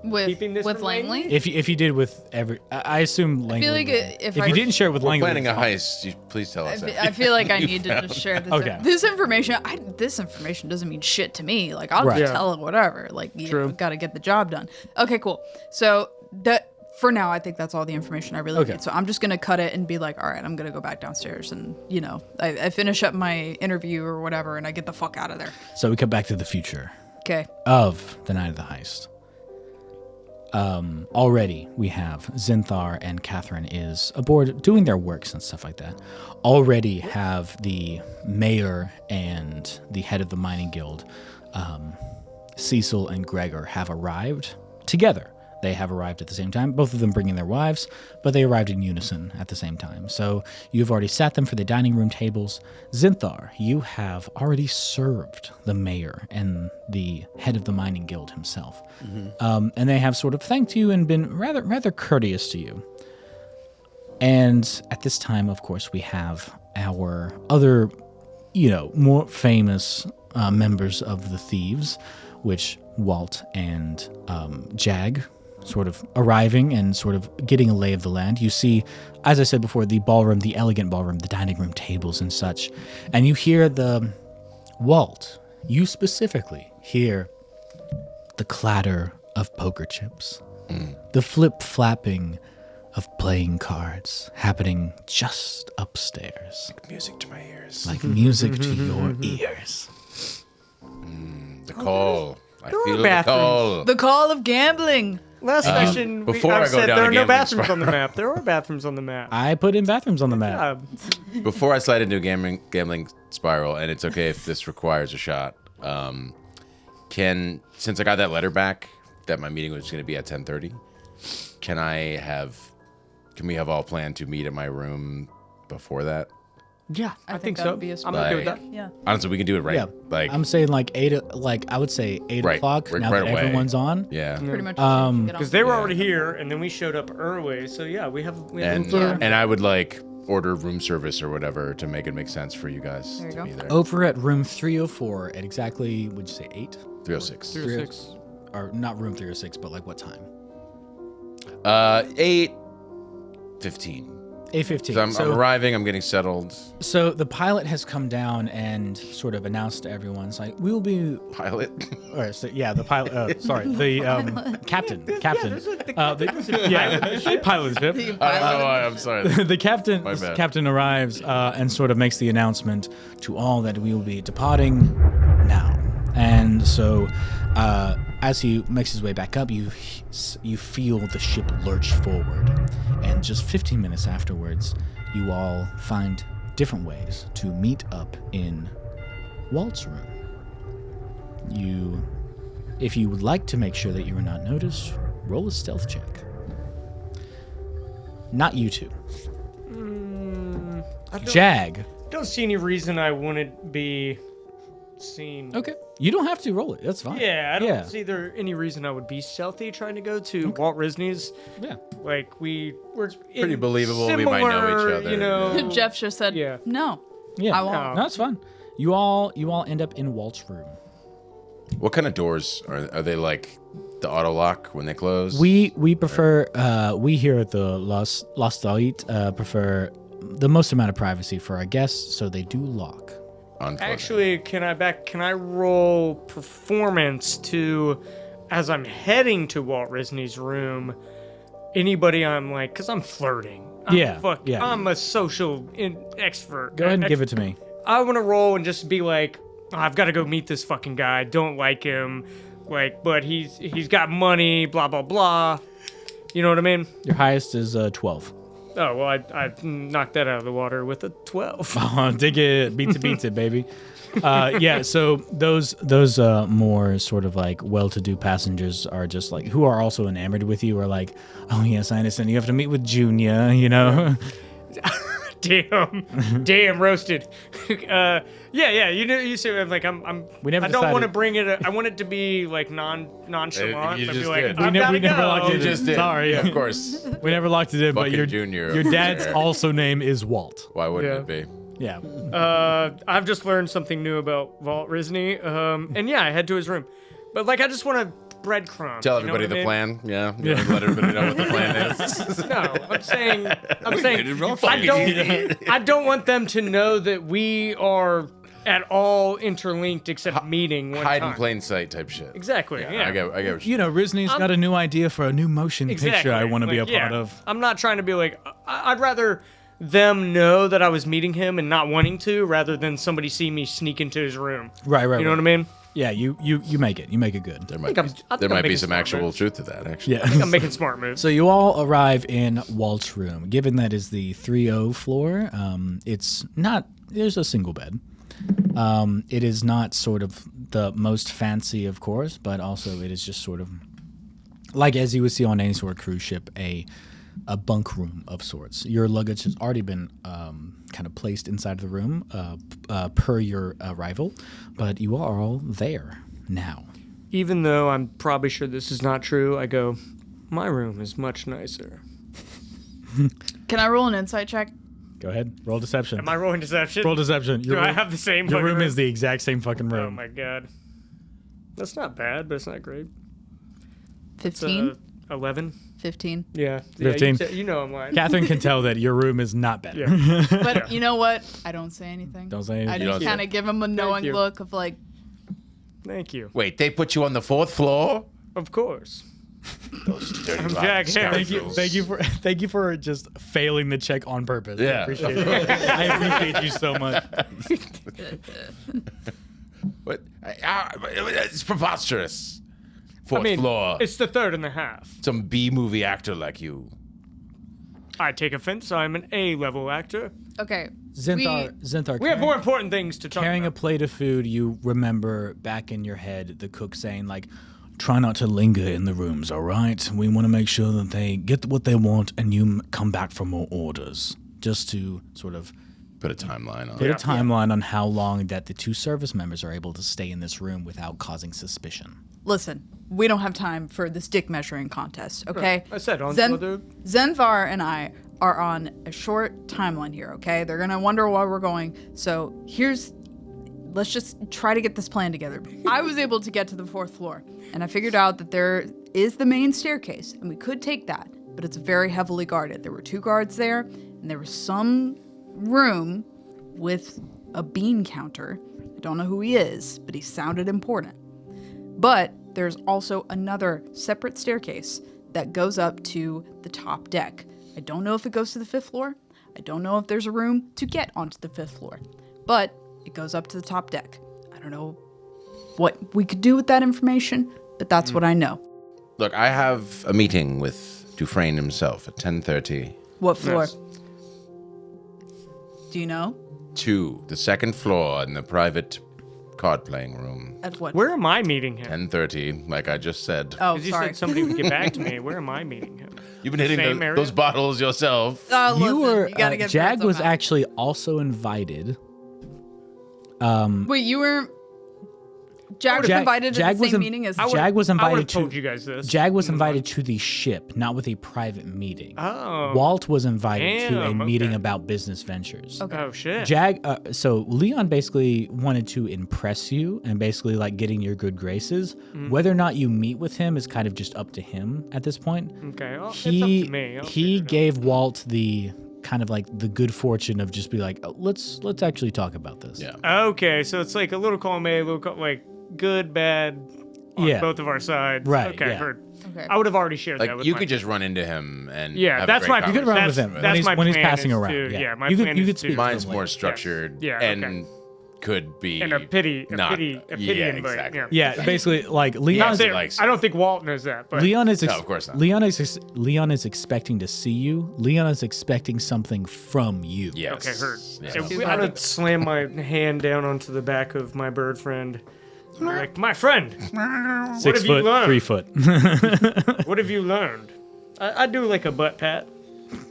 keeping this with from Langley? If you did with every, I assume Langley. feel like would. if you I- didn't share it with We're Langley, planning a it's heist. Please tell us. I feel like I need to just share this. Okay. This information. This information doesn't mean shit to me. Like I'll Right. just Yeah. tell it whatever. Like you True. got to get the job done. Okay, cool. So that for now, I think that's all the information I really Okay. need. So I'm just gonna cut it and be like, all right, I'm gonna go back downstairs and I finish up my interview or whatever, and I get the fuck out of there. So we come back to the future Okay. of the night of the heist. Already we have Zinthar and Catherine is aboard doing their works and stuff like that. Already have the mayor and the head of the mining guild, Cecil and Gregor, have arrived together. They have arrived at the same time, both of them bringing their wives, but they arrived in unison at the same time. So you've already sat them for the dining room tables. Zinthar, you have already served the mayor and the head of the mining guild himself. And they have sort of thanked you and been rather courteous to you. And at this time, of course, we have our other, more famous members of the Thieves, which Walt and Jag sort of arriving and sort of getting a lay of the land. You see, as I said before, the ballroom, the elegant ballroom, the dining room tables and such. And you hear Walt, you specifically hear the clatter of poker chips, the flip-flapping of playing cards happening just upstairs. Music to my ears. Like music to your ears. The call. I There are feel the bathrooms. call. The call of gambling. Last session, before I go said down there a are no gambling bathrooms on the map. There are bathrooms on the map. I put in bathrooms on the map. Before I slide into a gambling spiral, and it's okay if this requires a shot, since I got that letter back that my meeting was going to be at 10:30, can we have all planned to meet at my room before that? Yeah, I think that so. would be a I'm okay with Like- that. Yeah. Honestly, we can do it right. Yeah, Like, I'm saying like I would say 8 Right, o'clock right- now right that away. everyone's on. yeah. Pretty much. Because they were already here, and then we showed up early. So yeah, we have And time. and I would like order room service or whatever to make it make sense for you guys There you to go. be there. Over at room 304 at exactly, would you say 8? 306. 6. Or not room 306, but like what time? 8:15. 8:15. So I'm arriving. I'm getting settled. So the pilot has come down and sort of announced to everyone, it's like, we will be... Pilot. Or, so, yeah, the pilot... sorry, the captain. He piloted ship. I'm sorry. The captain My bad. captain arrives and sort of makes the announcement to all that we will be departing now. And so as he makes his way back up, you feel the ship lurch forward. And just 15 minutes afterwards, you all find different ways to meet up in Walt's room. If you would like to make sure that you are not noticed, roll a stealth check. Not you two. Jag. Don't see any reason I wouldn't be seen. Okay. You don't have to roll it. That's fine. Yeah, I don't see there any reason I would be stealthy trying to go to Walt Rizzney's. Yeah. Like we're Pretty believable. We might know each similar, other. You know, Jeff just said, Yeah. no. Yeah. I won't. No, it's fine. You all end up in Walt's room. What kind of doors are they? Like the auto lock when they close? We prefer we here at the Austerity prefer the most amount of privacy for our guests, so they do lock. On closing. actually, can I roll performance to, as I'm heading to Walt Rizzney's room, anybody I'm like, because I'm flirting. Yeah. I'm a social expert. Go ahead and give it to me. I want to roll and just be like, oh, I've got to go meet this fucking guy. Don't like him, like, but he's got money. Blah blah blah. You know what I mean? Your highest is 12. Oh well, I knocked that out of the water with a 12. Oh, dig it, beats it, baby. Yeah. So those more sort of like well-to-do passengers are just like who are also enamored with you are like, oh yes, I understand. You have to meet with Junior, you know. Damn, roasted. Yeah. You see, I'm like, We never I don't want to decided- bring it. I want it to be like nonchalant. You but be just like, did. I've We gotta never go. locked You it. just did. Sorry. Of course. We never locked it in, but Fucking your Junior your over dad's there. also name is Walt. Why wouldn't it be? Yeah. I've just learned something new about Walt Rizzney. And yeah, I head to his room. But like, I just want to breadcrumbs. Tell you know everybody what I the mean? plan. Yeah. Let everybody know what the plan is. No, I'm saying I don't want them to know that we are at all interlinked except meeting one Hide time. in plain sight type shit. Exactly. Yeah. I get what you You know, Rizzney's got a new idea for a new motion picture I want to be a part of. I'm not trying to be like. I'd rather them know that I was meeting him and not wanting to, rather than somebody see me sneak into his room. Right. You know what I mean? Yeah, you make it. You make it good. There might I think I'm be making some smart actual moves. truth to that, actually. Yeah. I think I'm making smart moves. So you all arrive in Walt's room. Given that is the 3-0 floor, it's not. There's a single bed. It is not sort of the most fancy, of course, but also it is just sort of like as you would see on any sort of cruise ship, a bunk room of sorts. Your luggage has already been kind of placed inside of the room per your arrival, but you are all there now. Even though I'm probably sure this is not true, I go, my room is much nicer. Can I roll an insight check? Go ahead. Roll deception. Am I rolling deception? Roll deception. Do I have the same Your fucking room is the exact same fucking room. Oh my god. That's not bad, but it's not great. It's 15? 11. 15. Yeah. 15. Yeah, you know I'm lying. Catherine can tell that your room is not better. Yeah. But you know what? I don't say anything. Don't say I anything. just kind of give him a knowing you. look of like, Thank you. Wait, they put you on the 4th floor? Of course. Those dirty rotten Jack Harris. scoundrels. Thank you for just failing the check on purpose. Yeah. I appreciate it. I appreciate you so much. What? It's preposterous. 4th I mean, floor. it's the 3rd and a half. Some B-movie actor like you. I take offense. I'm an A-level actor. okay. Zinthar. We have more important things to talk Carrying a about. plate of food, you remember back in your head the cook saying like, "Try not to linger in the rooms, all right? We want to make sure that they get what they want, and you come back for more orders." Just to sort of Put a timeline on put it. a timeline on how long that the 2 service members are able to stay in this room without causing suspicion. Listen, we don't have time for this dick measuring contest, okay? I said on Zinthar and I are on a short timeline here, okay? They're gonna wonder why we're going. So let's just try to get this plan together. I was able to get to the 4th floor, and I figured out that there is the main staircase, and we could take that, but it's very heavily guarded. There were 2 guards there, and there was some room with a bean counter. I don't know who he is, but he sounded important. But there's also another separate staircase that goes up to the top deck. I don't know if it goes to the 5th floor. I don't know if there's a room to get onto the 5th floor. But it goes up to the top deck. I don't know what we could do with that information, but that's what I know. Look, I have a meeting with Dufresne himself at 10:30. What floor? Yes. Do you know? 2, the 2nd floor in the private card-playing room. At what? Where am I meeting him? 10:30, like I just said. Oh, Because you sorry. said somebody would get back to me. Where am I meeting him? You've been hitting Same area? those bottles yourself. Listen, You were you gotta get Jag through it was somehow. actually also invited. Wait, you were... Jag was invited to the same meeting as... Jag was I would have invited told to. you guys this. Jag was invited to the ship, not with a private meeting. Oh. Walt was invited to a Damn, meeting okay. about business ventures. Okay. Oh, shit. Jag, so Leon basically wanted to impress you and basically like getting your good graces. Whether or not you meet with him is kind of just up to him at this point. Okay, well, it's He up to me. I'll he figure it out. gave Walt the kind of like the good fortune of just be like, oh, let's actually talk about this. Yeah. Okay, so it's like a little column A, a little column, like good, bad on Yeah. both of our sides. Right, Okay, yeah. heard. Okay. I would have already shared Like that with you my- could just run into him and Yeah, have that's a great my- You could run with him That's when he's, my when he's plan passing is around. to- yeah, my you plan could is speak to- to him Mine's later. more structured Yeah, and okay. could be And a pity not, invite. yeah, Yeah. exactly. Yeah, basically like Yeah, Leon's so- likes I don't think Walt knows that, but Leon is No, of course not. Leon is expecting to see you. Leon is expecting something from you. Yes. okay, heard. Yeah. So I would slam my hand down onto the back of my bird friend. And be like, my friend, 6 have you foot, learned? 3 foot. what have you learned? I do like a butt pat,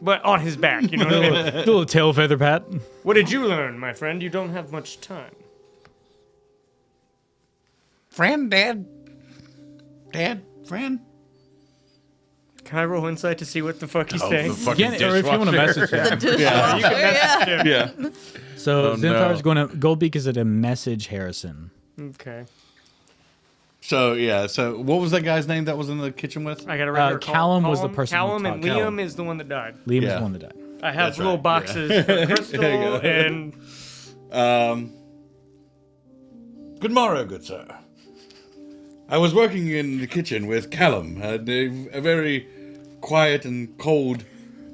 but on his back, you know what I mean? Little tail feather pat. What did you learn, my friend? You don't have much time. Friend, Dad, friend. Can I roll insight to see what the fuck he's Oh, saying? the fucking Again, or if you want to dishwasher. message him. Yeah. You can message him. Yeah. So Oh, Zinthar's no. going to Goldbeak is at a message Harrison. Okay. So what was that guy's name that was in the kitchen with? I got to remember. Callum was the person who Callum and talked. Liam is the one that died. Liam is Yeah. the one that died. I have That's little right, boxes for Crystal and Good morrow, good sir. I was working in the kitchen with Callum, a very quiet and cold,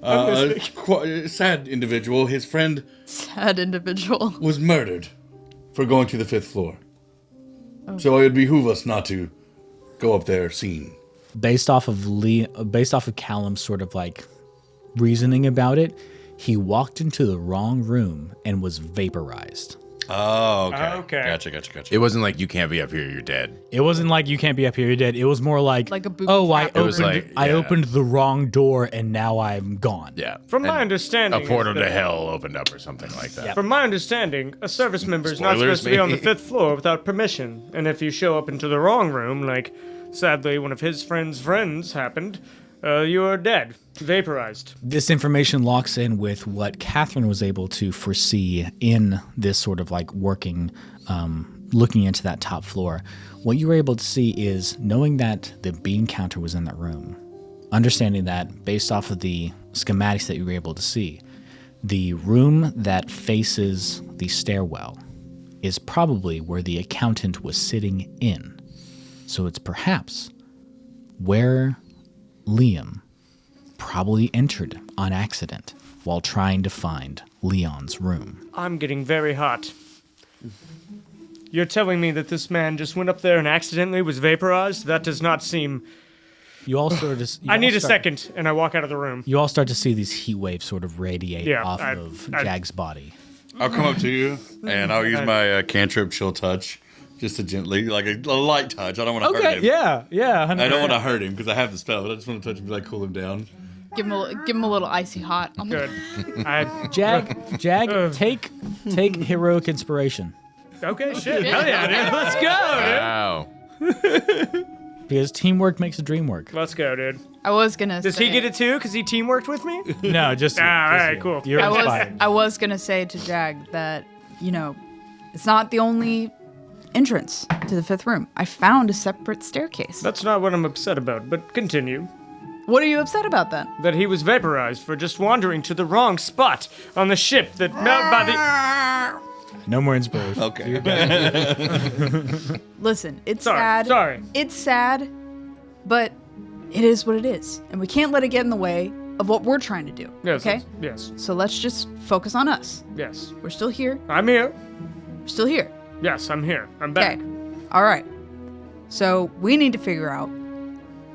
sad individual. His friend Sad individual. was murdered for going to the 5th floor. So it would behoove us not to go up there seen. Based off of Callum's sort of like reasoning about it, he walked into the wrong room and was vaporized. Oh, okay. Okay. Gotcha. It wasn't like you can't be up here, you're dead. It wasn't like you can't be up here, you're dead. It was more like Like a booby I trap. It was opened, like, I yeah. opened the wrong door and now I'm gone. Yeah. From my And understanding, a portal is to that- hell opened up or something like that. From my understanding, a service member is not Spoilers, supposed to be on the maybe? 5th floor without permission. And if you show up into the wrong room, like sadly one of his friends happened, you are dead, vaporized. This information locks in with what Catherine was able to foresee in this sort of like working, looking into that top floor. What you were able to see is knowing that the bean counter was in that room, understanding that based off of the schematics that you were able to see, the room that faces the stairwell is probably where the accountant was sitting in. So it's perhaps where Liam probably entered on accident while trying to find Leon's room. I'm getting very hot. You're telling me that this man just went up there and accidentally was vaporized? That does not seem... You all sort of. I need a second, and I walk out of the room. You all start to see these heat waves sort of radiate off I- of Jag's body. I'll come up to you, and I'll use my cantrip chill touch, just to gently, like a light touch. I don't want to hurt him. yeah. I don't want to hurt him because I have the spell, but I just want to touch him to like cool him down. Give him a little icy hot. On the- Good. Jag, take heroic inspiration Okay, shit. Hell yeah, dude. Let's go, dude. Wow. because teamwork makes the dream work. Let's go, dude. I was gonna. Does say, he get it too? Because he teamworked with me? No, just you, Ah, just alright, you. cool. You're inspired. I was gonna say to Jag that it's not the only entrance to the 5th room. I found a separate staircase. That's not what I'm upset about, but continue. What are you upset about then? That he was vaporized for just wandering to the wrong spot on the ship that by the... No more inspiration. Okay. Listen, it's Sorry, sad. sorry. It's sad, but it is what it is, and we can't let it get in the way of what we're trying to do. Yes, okay. yes, So let's just focus on us. yes. We're still here. I'm here. We're still here. Yes, I'm here. I'm back. Okay. All right. So we need to figure out,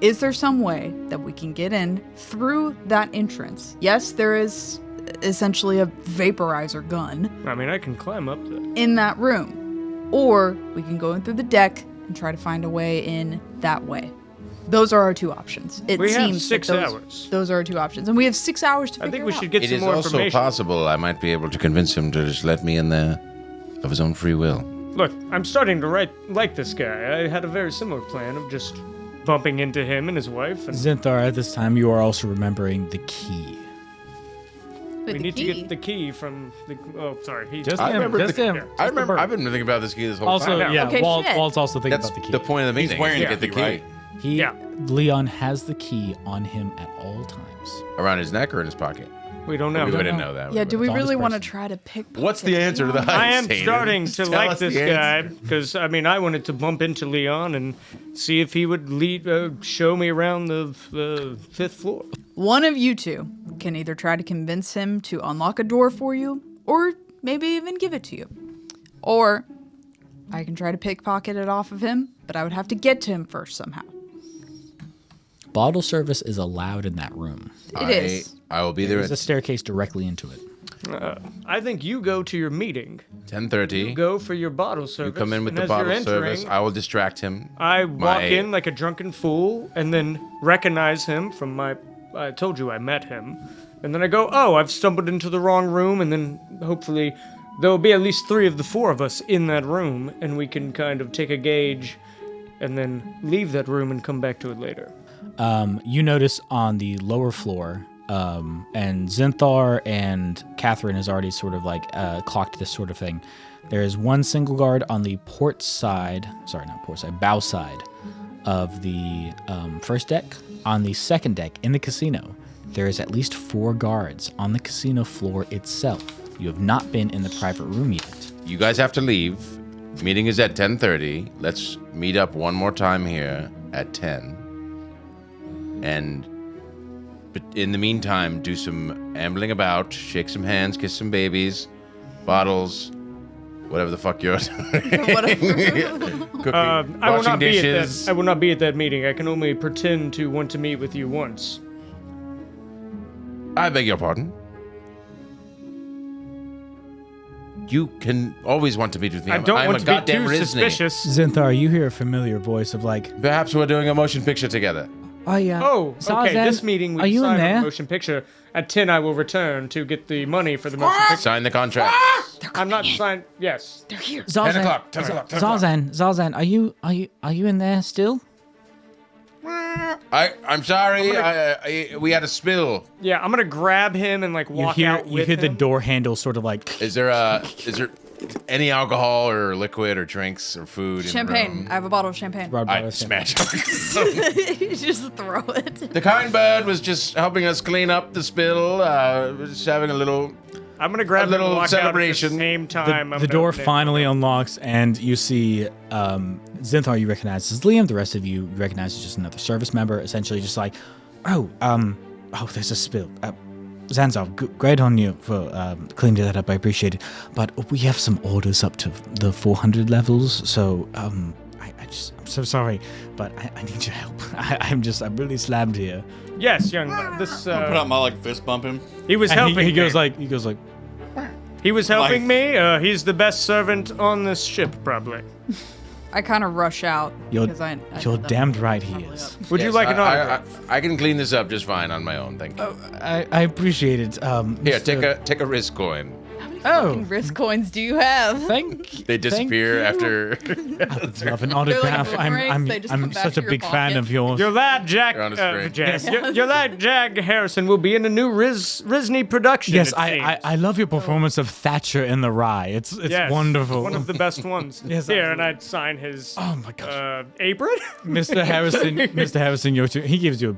is there some way that we can get in through that entrance? Yes, there is essentially a vaporizer gun I mean, I can climb up the... in that room. Or we can go in through the deck and try to find a way in that way. Those are our two options. It We have seems 6 that those, hours. Those are our two options. And we have 6 hours to figure I think we it out. should get It some is more also information. possible I might be able to convince him to just let me in there of his own free will. Look, I'm starting to like this guy. I had a very similar plan of just bumping into him and his wife, and Zinthar, at this time, you are also remembering the key. With we the need key. to get the key from the... Oh, sorry. He Just I him. remember Just the- him. yeah. just I the remember. bird. I've been thinking about this key this whole Also, time. yeah, Okay, shit. Walt's also thinking That's about the key. the point of the He's meeting. wearing is to the get the key, key right? He, Yeah. Leon has the key on him at all times. around his neck or in his pocket. We don't know. We wouldn't know that. Yeah, do we It's on his really want to person. try to pick What's the answer to the I am Hayden? starting to Tell like us this the guy answer. because I mean I wanted to bump into Leon and see if he would show me around the 5th floor. One of you two can either try to convince him to unlock a door for you, or maybe even give it to you. Or I can try to pickpocket it off of him, but I would have to get to him first somehow. Bottle service is allowed in that room. It is. I will be there There's a at staircase directly into it. I think you go to your meeting, 10:30. go for your bottle service. You come in with and the as you're bottle entering, service. I will distract him. I walk My- in like a drunken fool and then recognize him from my... I told you I met him. And then I go, oh, I've stumbled into the wrong room, and then hopefully there will be at least 3 of the 4 of us in that room, and we can kind of take a gauge and then leave that room and come back to it later. You notice on the lower floor, and Zinthar and Catherine has already sort of like clocked this sort of thing. There is one single guard on the bow side of the first deck. On the second deck in the casino, there is at least 4 guards on the casino floor itself. You have not been in the private room yet. You guys have to leave. Meeting is at 10:30. Let's meet up one more time here at 10. And but in the meantime, do some ambling about, shake some hands, kiss some babies, bottles, whatever the fuck you're doing. Cooking, I will washing not dishes. I will not be at that meeting. I can only pretend to want to meet with you once. I beg your pardon. You can always want to meet with me. I don't I'm want a to be goddamn too Rizzney. suspicious. Zinthar, you hear a familiar voice of like, Perhaps we're doing a motion picture together. oh yeah. Oh, okay. Zazen, This meeting we are you in decided on there? the motion picture. At 10, I will return to get the money for the motion picture. Sign the contract. I'm not signed. Yes. They're here. 10 o'clock. 10 o'clock. 10 o'clock. Zazen, are you in there still? I'm sorry. We had a spill. Yeah, I'm gonna grab him and like walk out with you hear the him. door handle sort of like Is there any alcohol or liquid or drinks or food? Champagne. In the I have a bottle of champagne. Rod room? I Barco smash. You just throw it. The kind bird was just helping us clean up the spill. Just having a little. I'm gonna grab a little him and walk celebration. out at the same time. The door finally unlocks, and you see Zinthar you recognize as Liam. The rest of you recognize as just another service member. Essentially, just like, there's a spill. Zanzar, great on you for cleaning that up. I appreciate it. But we have some orders up to the 400 levels, so I'm so sorry, but I need your help. I'm really slammed here. Yes, young man. This Put out my like fist bump him. he was And helping he goes me. like, He was helping like- me. He's the best servant on this ship, probably. I kind of rush out You're because I you're did that damned right he probably is. up. Would you Yes, like an autograph? I can clean this up just fine on my own. Thank you. I appreciate it. Here, Mr. take a wrist coin. How many wrist coins do you have? Thank They disappear thank you. after. I would love an like autograph. boomerangs, they just I'm come back such to a your big fan pocket. of yours. Your lad, Jack. You're on a string. Jack. Your lad, Jack Harrison, will be in a new Rizzney production. Yes, it I seems. love your performance of Thatcher in the Rye. It's Yes, wonderful. One of the best ones. Yes, Here, and I'd sign his Oh my gosh. apron. Mr. Harrison, he gives you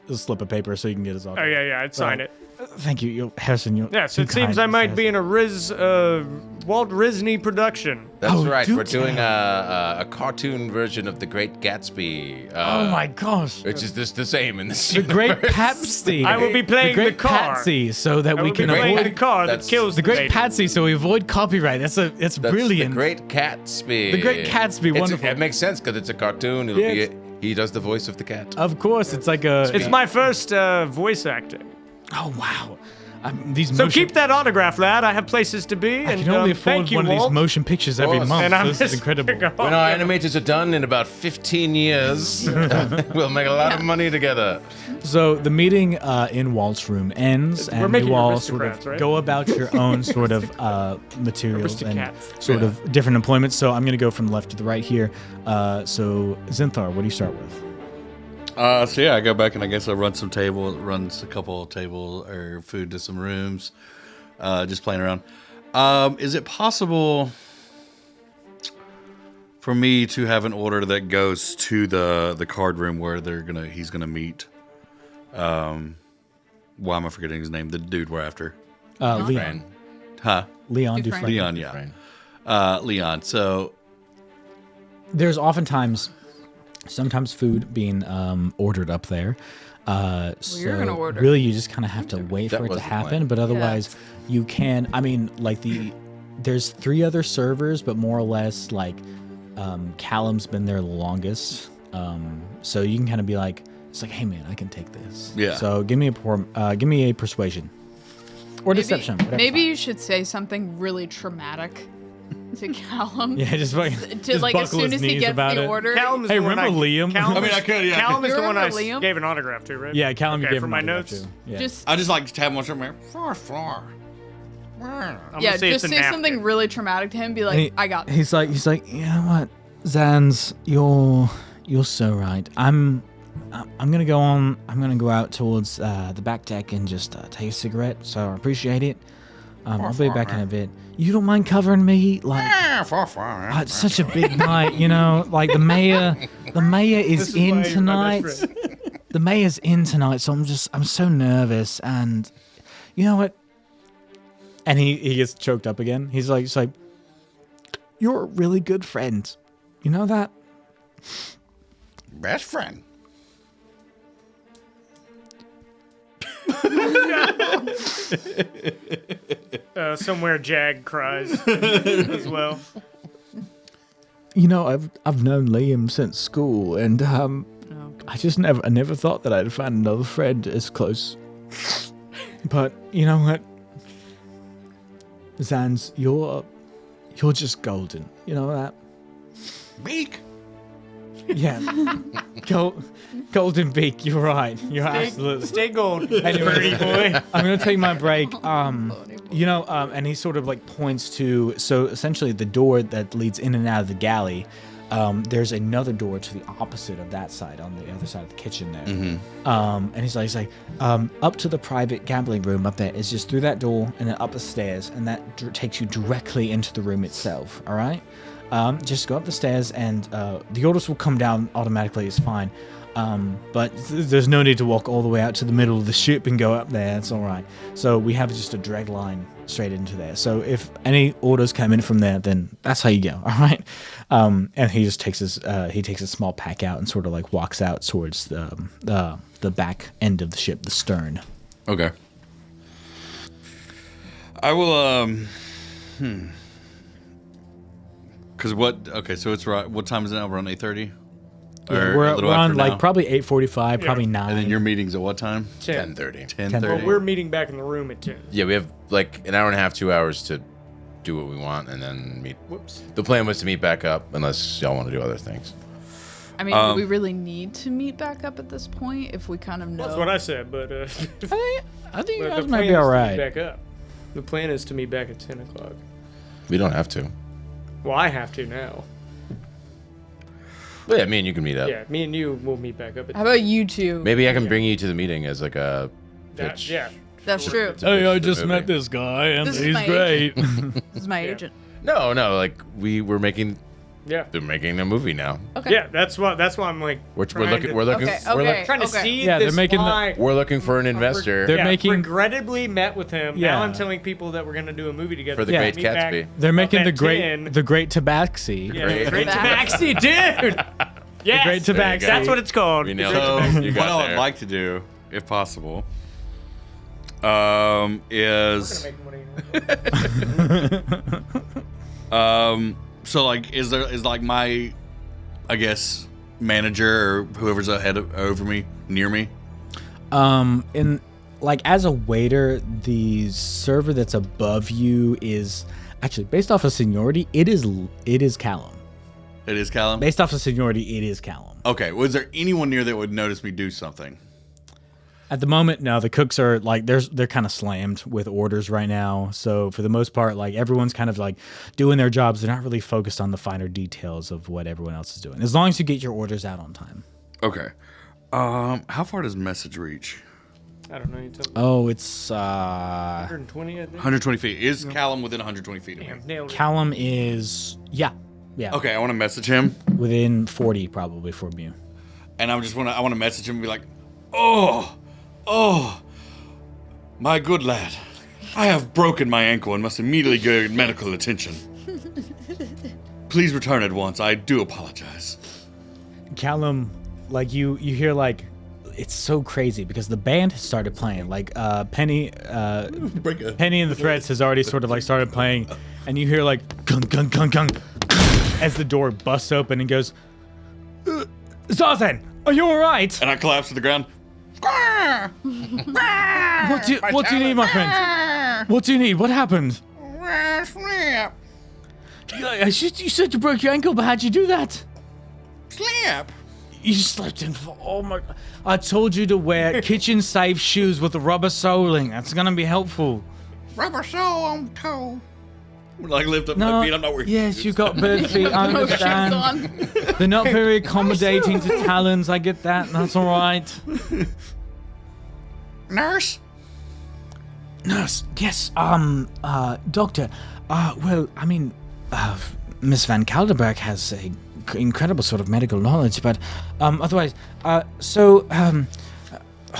a slip of paper so you can get his autograph. Oh yeah, I'd sign it. Thank you, Harrison. Yes, too it seems kind, I Mr. might be in Harrison. a Walt Rizzney production. That's Oh, right. do We're doing tell. a cartoon version of The Great Gatsby. Oh my gosh. Which is just the same in this The Great universe. Patsy. I will be playing the Great the car. Patsy, so that I we will can be playing avoid the car that That's- kills the Great lady. Patsy, so we avoid copyright. That's That's brilliant. The Great Gatsby. The Great Gatsby, wonderful. It makes sense because it's a cartoon. It'll Yes. he does the voice of the cat. Of course, it's like a. It's my first voice acting. Oh wow. These So motion, keep that autograph, lad. I have places to be. I and can only afford thank you, one of Walt. these motion pictures every course. month. And I'm So this is just incredible. gonna go- When our animators are done in about 15 years, we'll make a lot of money together. So the meeting in Walt's room ends, We're and making you all sort aristocrats, of right? go about your own sort of materials and Aristocrats. sort of different employments. So I'm going to go from left to the right here. So Zinthar, what do you start with? So yeah, I go back and I guess I runs a couple of table or food to some rooms, just playing around. Is it possible for me to have an order that goes to the card room where he's gonna meet? Why am I forgetting his name? The dude we're after. Leon. Huh? Leon Dufresne. Dufresne. Leon, yeah. Right. Leon. So There's sometimes food being ordered up there. So you're gonna order. really, you just kind of have to wait That for it to was the happen. plan. But otherwise, you can. I mean, like there's 3 other servers, but more or less like Callum's been there the longest. So you can kind of be like, it's like, hey man, I can take this. Yeah. So give me a persuasion or deception. Whatever. Maybe you should say something really traumatic to Callum. Yeah, just fucking. To just like as buckle soon his as he knees gets about the it. order. Callum is Hey, the one remember Liam? Callum I mean, is- I could, yeah. Callum is You the one I remember Liam? gave an autograph to, right? Yeah, Callum, you Okay, gave for him my an autograph notes? too. Yeah. Just I just like to have one somewhere. Floor. I'm gonna yeah, say just it's a say napkin. something really traumatic to him. Be like, And he- I got this. He's like, you know what, Zans, you're so right. I'm I'm gonna go on. I'm gonna go out towards the back deck and just take a cigarette. So I appreciate it. I'll be back in a bit. You don't mind covering me? Like, it's such a big night, you know. Like the mayor is in tonight. The mayor's in tonight, so I'm so nervous. And you know what? And he gets choked up again. He's like, you're a really good friend. You know that? Best friend. Somewhere Jag cries as well. You know, I've known Liam since school, and I just never thought that I'd find another friend as close. But you know what, Zans, you're just golden. You know that? Beak. Yeah, golden beak. You're right. You're absolutely. Stay gold, Anyway, birdie boy. I'm gonna take my break. You know, and he sort of like points to, so essentially the door that leads in and out of the galley. There's another door to the opposite of that side, on the other side of the kitchen there. And he's like, up to the private gambling room up there is just through that door and then up the stairs, and that takes you directly into the room itself. All right. Just go up the stairs, and the orders will come down automatically. It's fine. But there's no need to walk all the way out to the middle of the ship and go up there. It's all right. So we have just a drag line straight into there. So if any orders come in from there, then that's how you go. All right. And he just takes a small pack out and sort of like walks out towards the back end of the ship, the stern. Okay. I will. Because what? Okay, so it's right. What time is it now? We're on 8:30. Yeah, we're on like probably 8:45, probably 9. And then your meeting's at what time? 10:30. 10:30. Well, we're meeting back in the room at 10. Yeah, we have like an hour and a half, 2 hours to do what we want, and then meet. Whoops. The plan was to meet back up, unless y'all want to do other things. I mean, do we really need to meet back up at this point if we kind of know? That's what I said, but I think you but guys the might plan be all is to right. meet back up. The plan is to meet back at 10 o'clock. We don't have to. Well, I have to now. Well, yeah, me and you can meet up. Yeah, me and you will meet back up at How about you two? Maybe I can bring you to the meeting as like a that. pitch. Yeah. That's true. Hey, I just movie. met this guy, and This is he's my great. This is my Yeah. agent. No, like we're making. Yeah. They're making a movie now. Okay. Yeah, that's why I'm like. We're trying looking. to- We're looking. Okay, We're, okay. trying to see Yeah, they're this making the- lie. we're looking for an investor They're Yeah, making- regrettably met with him. Yeah. Now I'm telling people that we're gonna do a movie together. for the Yeah. Great Meet back- Gatsby. They're making Up the at great 10. Tabaxi. Yeah, Great- Great Tabaxi. Tabaxi, dude. Yes, Great Tabaxi. that's what it's called. We nailed So it. You what got I would there. like to do, if possible, is so like is like my, I guess, manager or whoever's over me, near me. In like as a waiter, the server that's above you is actually based off of seniority. It is Callum. It is Callum. Based off of seniority, it is Callum. Okay. Was there anyone near that would notice me do something? At the moment, no. The cooks are like they're kind of slammed with orders right now. So for the most part, like everyone's kind of like doing their jobs. They're not really focused on the finer details of what everyone else is doing. As long as you get your orders out on time. Okay. How far does message reach? I don't know. You tell me. Oh, it's 120, I think. 120 feet. Is Callum within 120 feet of me? Damn, nailed it. Callum is yeah. Okay, I want to message him, Within 40 probably from you. and I want to message him and be like, oh, my good lad, I have broken my ankle and must immediately get medical attention. Please return at once. I do apologize. Callum, like you hear like it's so crazy because the band has started playing. Like Penny and the Threats has already sort of like started playing, and you hear like gung gung gung gung as the door busts open and goes, Zazen, are you all right? And I collapse to the ground. What do you need, my friend? What do you need? What happened? You said you broke your ankle, but how'd you do that? Slap. You slipped in. Oh my! I told you to wear kitchen-safe shoes with a rubber soling. That's gonna be helpful. Rubber sole on toe. Like lift up No, my feet. I'm not wearing yes, shoes. you've got bird feet. I No shoes understand. on. They're not very accommodating to talons. I get that. That's all right. Nurse. Nurse, yes. Doctor. Well, I mean, Miss Van Calderberg has a incredible sort of medical knowledge, but otherwise, oh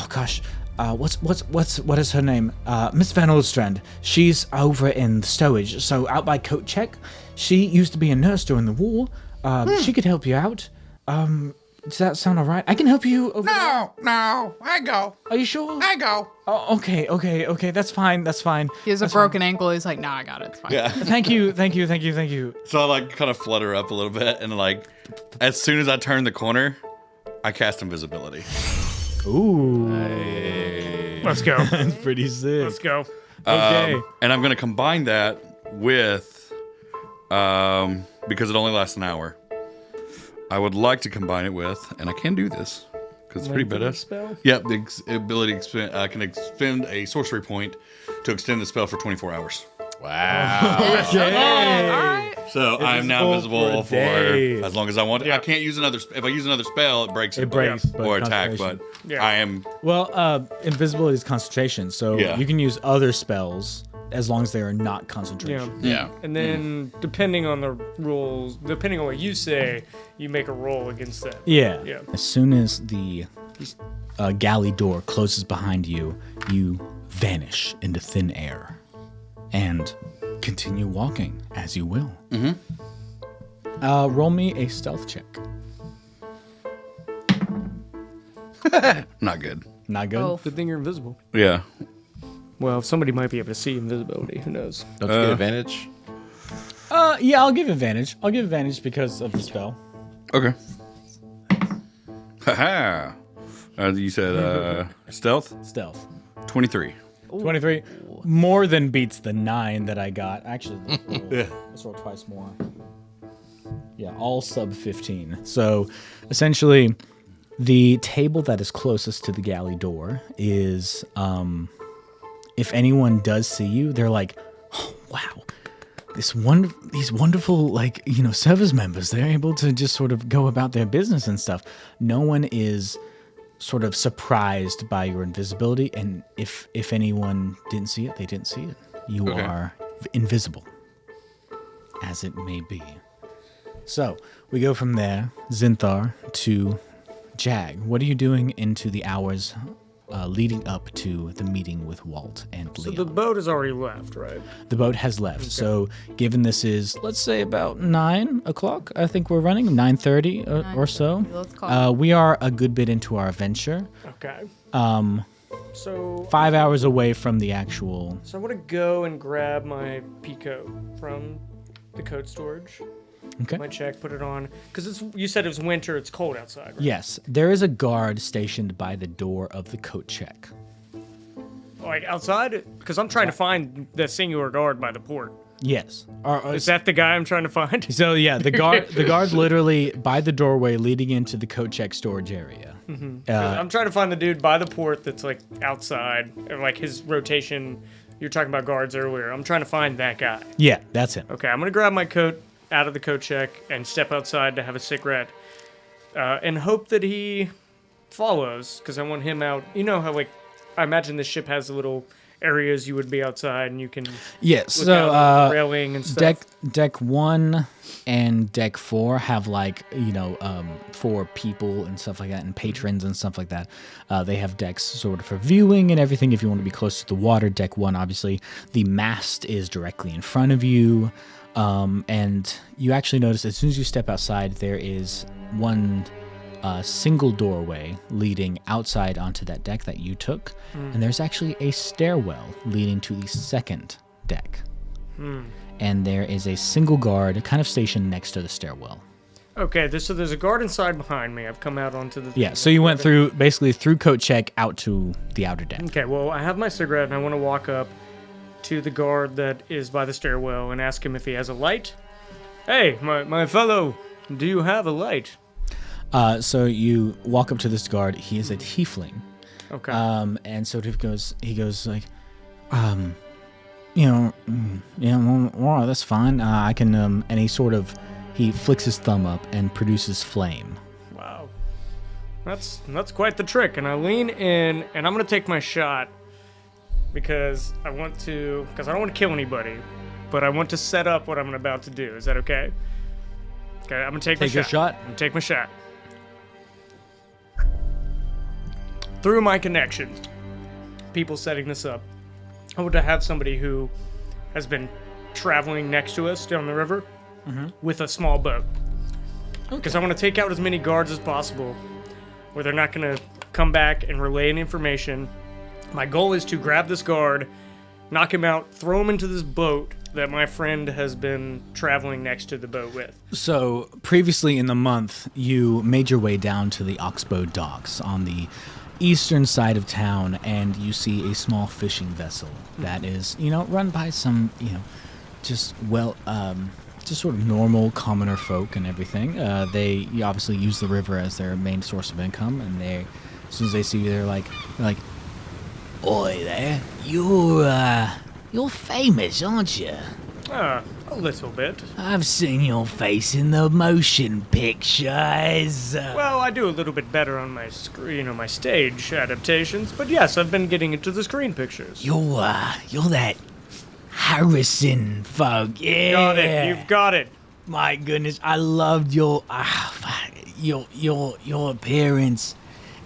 gosh, what is her name? Miss Van Oldstrand. She's over in the stowage, so out by Coat Check. She used to be a nurse during the war. She could help you out. Does that sound all right? I can help you over there. No, I go. Are you sure? I go. Oh, okay. That's fine. He has a broken ankle. He's like, nah, I got it. It's fine. Yeah. Thank you. So I like kind of flutter up a little bit, and like as soon as I turn the corner, I cast invisibility. Ooh. Let's go. That's pretty sick. Let's go. Okay. And I'm going to combine that with, because it only lasts an hour. I would like to combine it with, and I can do this because it's pretty badass. Spell? Yep, the ability can expend a sorcery point to extend the spell for 24 hours. Wow. All right. So I am now Invisible visible for a day. as long as I want. Yeah. I can't use another. If I use another spell, it breaks. It breaks, but or attack. But concentration. Yeah. I am. Well, invisibility is concentration, so Yeah. you can use other spells as long as they are not concentration. Yeah. And then, depending on the rules, depending on what you say, you make a roll against that. Yeah. Yeah. As soon as the galley door closes behind you, you vanish into thin air and continue walking as you will. Roll me a stealth check. Not good. Not good. Oh. Good thing you're invisible. Yeah. Well, somebody might be able to see invisibility. Who knows? Don't you get advantage? Yeah, I'll give advantage. I'll give advantage because of the spell. Okay. Haha. You said stealth. Stealth. 23. 23. More than beats the 9 that I got. Actually, let's roll twice more. Yeah, all sub 15. So, essentially, the table that is closest to the galley door is, if anyone does see you, they're like, oh, wow. These wonderful, like, service members, they're able to just sort of go about their business and stuff. No one is sort of surprised by your invisibility, and if anyone didn't see it, they didn't see it. You Okay. are invisible, as it may be. So, we go from there, Zinthar, to Jag. What are you doing into the hours leading up to the meeting with Walt and So Leon? the boat has already left, right? The boat has left. So, given this is, let's say, about 9 o'clock, I think we're running, 9:30 or so. Let's call We are a good bit into our adventure. Okay. So 5 hours away from the actual. So I want to go and grab my peacoat from the coat storage. Okay. My check, put it on, because you said it was winter. It's cold outside. Right? Yes, there is a guard stationed by the door of the coat check. Like outside, because I'm trying to find the singular guard by the port. Yes. Is that the guy I'm trying to find? So yeah, the guard literally by the doorway leading into the coat check storage area. I'm trying to find the dude by the port that's like outside, or like his rotation. You were talking about guards earlier. I'm trying to find that guy. Yeah, that's him. Okay, I'm gonna grab my coat out of the coat check and step outside to have a cigarette, and hope that he follows, because I want him out. You know how like I imagine this ship has little areas you would be outside and you can Yes. look So out on the railing and stuff. deck 1 and deck 4 have like for people and stuff like that, and patrons and stuff like that. They have decks sort of for viewing and everything. If you want to be close to the water, deck 1 obviously the mast is directly in front of you, and you actually notice as soon as you step outside there is one single doorway leading outside onto that deck that you took, and there's actually a stairwell leading to the second deck. And there is a single guard kind of stationed next to the stairwell. Okay, so there's a guard inside behind me. I've come out onto the... Yeah, so you went through coat check out to the outer deck. Okay, well, I have my cigarette and I want to walk up to the guard that is by the stairwell and ask him if he has a light. Hey, my fellow, do you have a light? So you walk up to this guard. He is a tiefling. Okay. And so he goes like, Well, that's fine. I can, and he flicks his thumb up and produces flame. Wow. That's quite the trick. And I lean in, and I'm going to take my shot because I don't want to kill anybody, but I want to set up what I'm about to do. Is that okay? Okay, I'm going to take my shot. Take your shot? I'm going to take my shot. Through my connections, people setting this up, I want to have somebody who has been traveling next to us down the river with a small boat. Because I want to take out as many guards as possible where they're not going to come back and relay any information. My goal is to grab this guard, knock him out, throw him into this boat that my friend has been traveling next to the boat with. So, previously in the month, you made your way down to the Oxbow docks on the eastern side of town, and you see a small fishing vessel that is, run by some, just sort of normal commoner folk and everything. They obviously use the river as their main source of income, and as soon as they see you, they're like, "Oi there, you're famous, aren't you? A little bit. I've seen your face in the motion pictures." Well, I do a little bit better on my my stage adaptations, but yes, I've been getting into the screen pictures. You're that Harrison folk, yeah. Got it. You've got it. My goodness, I loved your appearance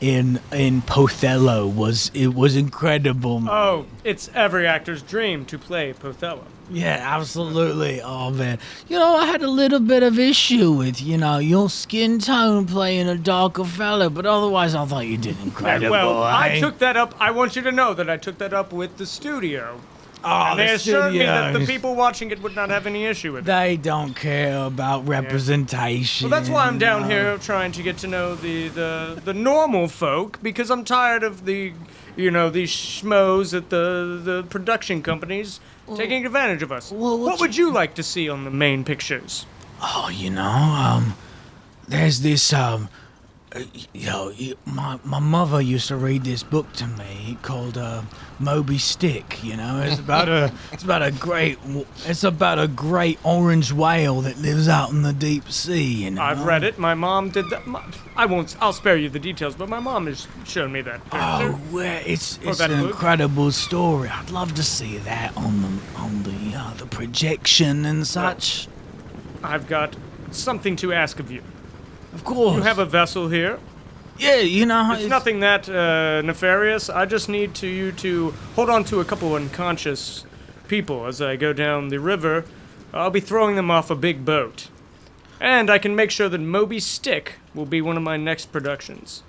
in Pothello was incredible. Oh, it's every actor's dream to play Pothello. Yeah, absolutely. Oh man, I had a little bit of issue with your skin tone playing a darker fella, but otherwise I thought you did incredible. Well, I took that up. I want you to know that I took that up with the studio. Oh, and they assured me that the people watching it would not have any issue with it. They don't care about representation. Well, that's why I'm down here trying to get to know the normal folk, because I'm tired of the these schmoes at the production companies taking advantage of us. What would you like to see on the main pictures? Oh, there's this my mother used to read this book to me called Moby Stick. It's about a great orange whale that lives out in the deep sea. I've read it. My mom did that. I'll spare you the details, but my mom has shown me that. Oh, well, it's an incredible story. I'd love to see that on the projection and such. I've got something to ask of you. Of course. You have a vessel here. Yeah, it's nothing that nefarious. I just need you to hold on to a couple unconscious people as I go down the river. I'll be throwing them off a big boat. And I can make sure that Moby Stick will be one of my next productions.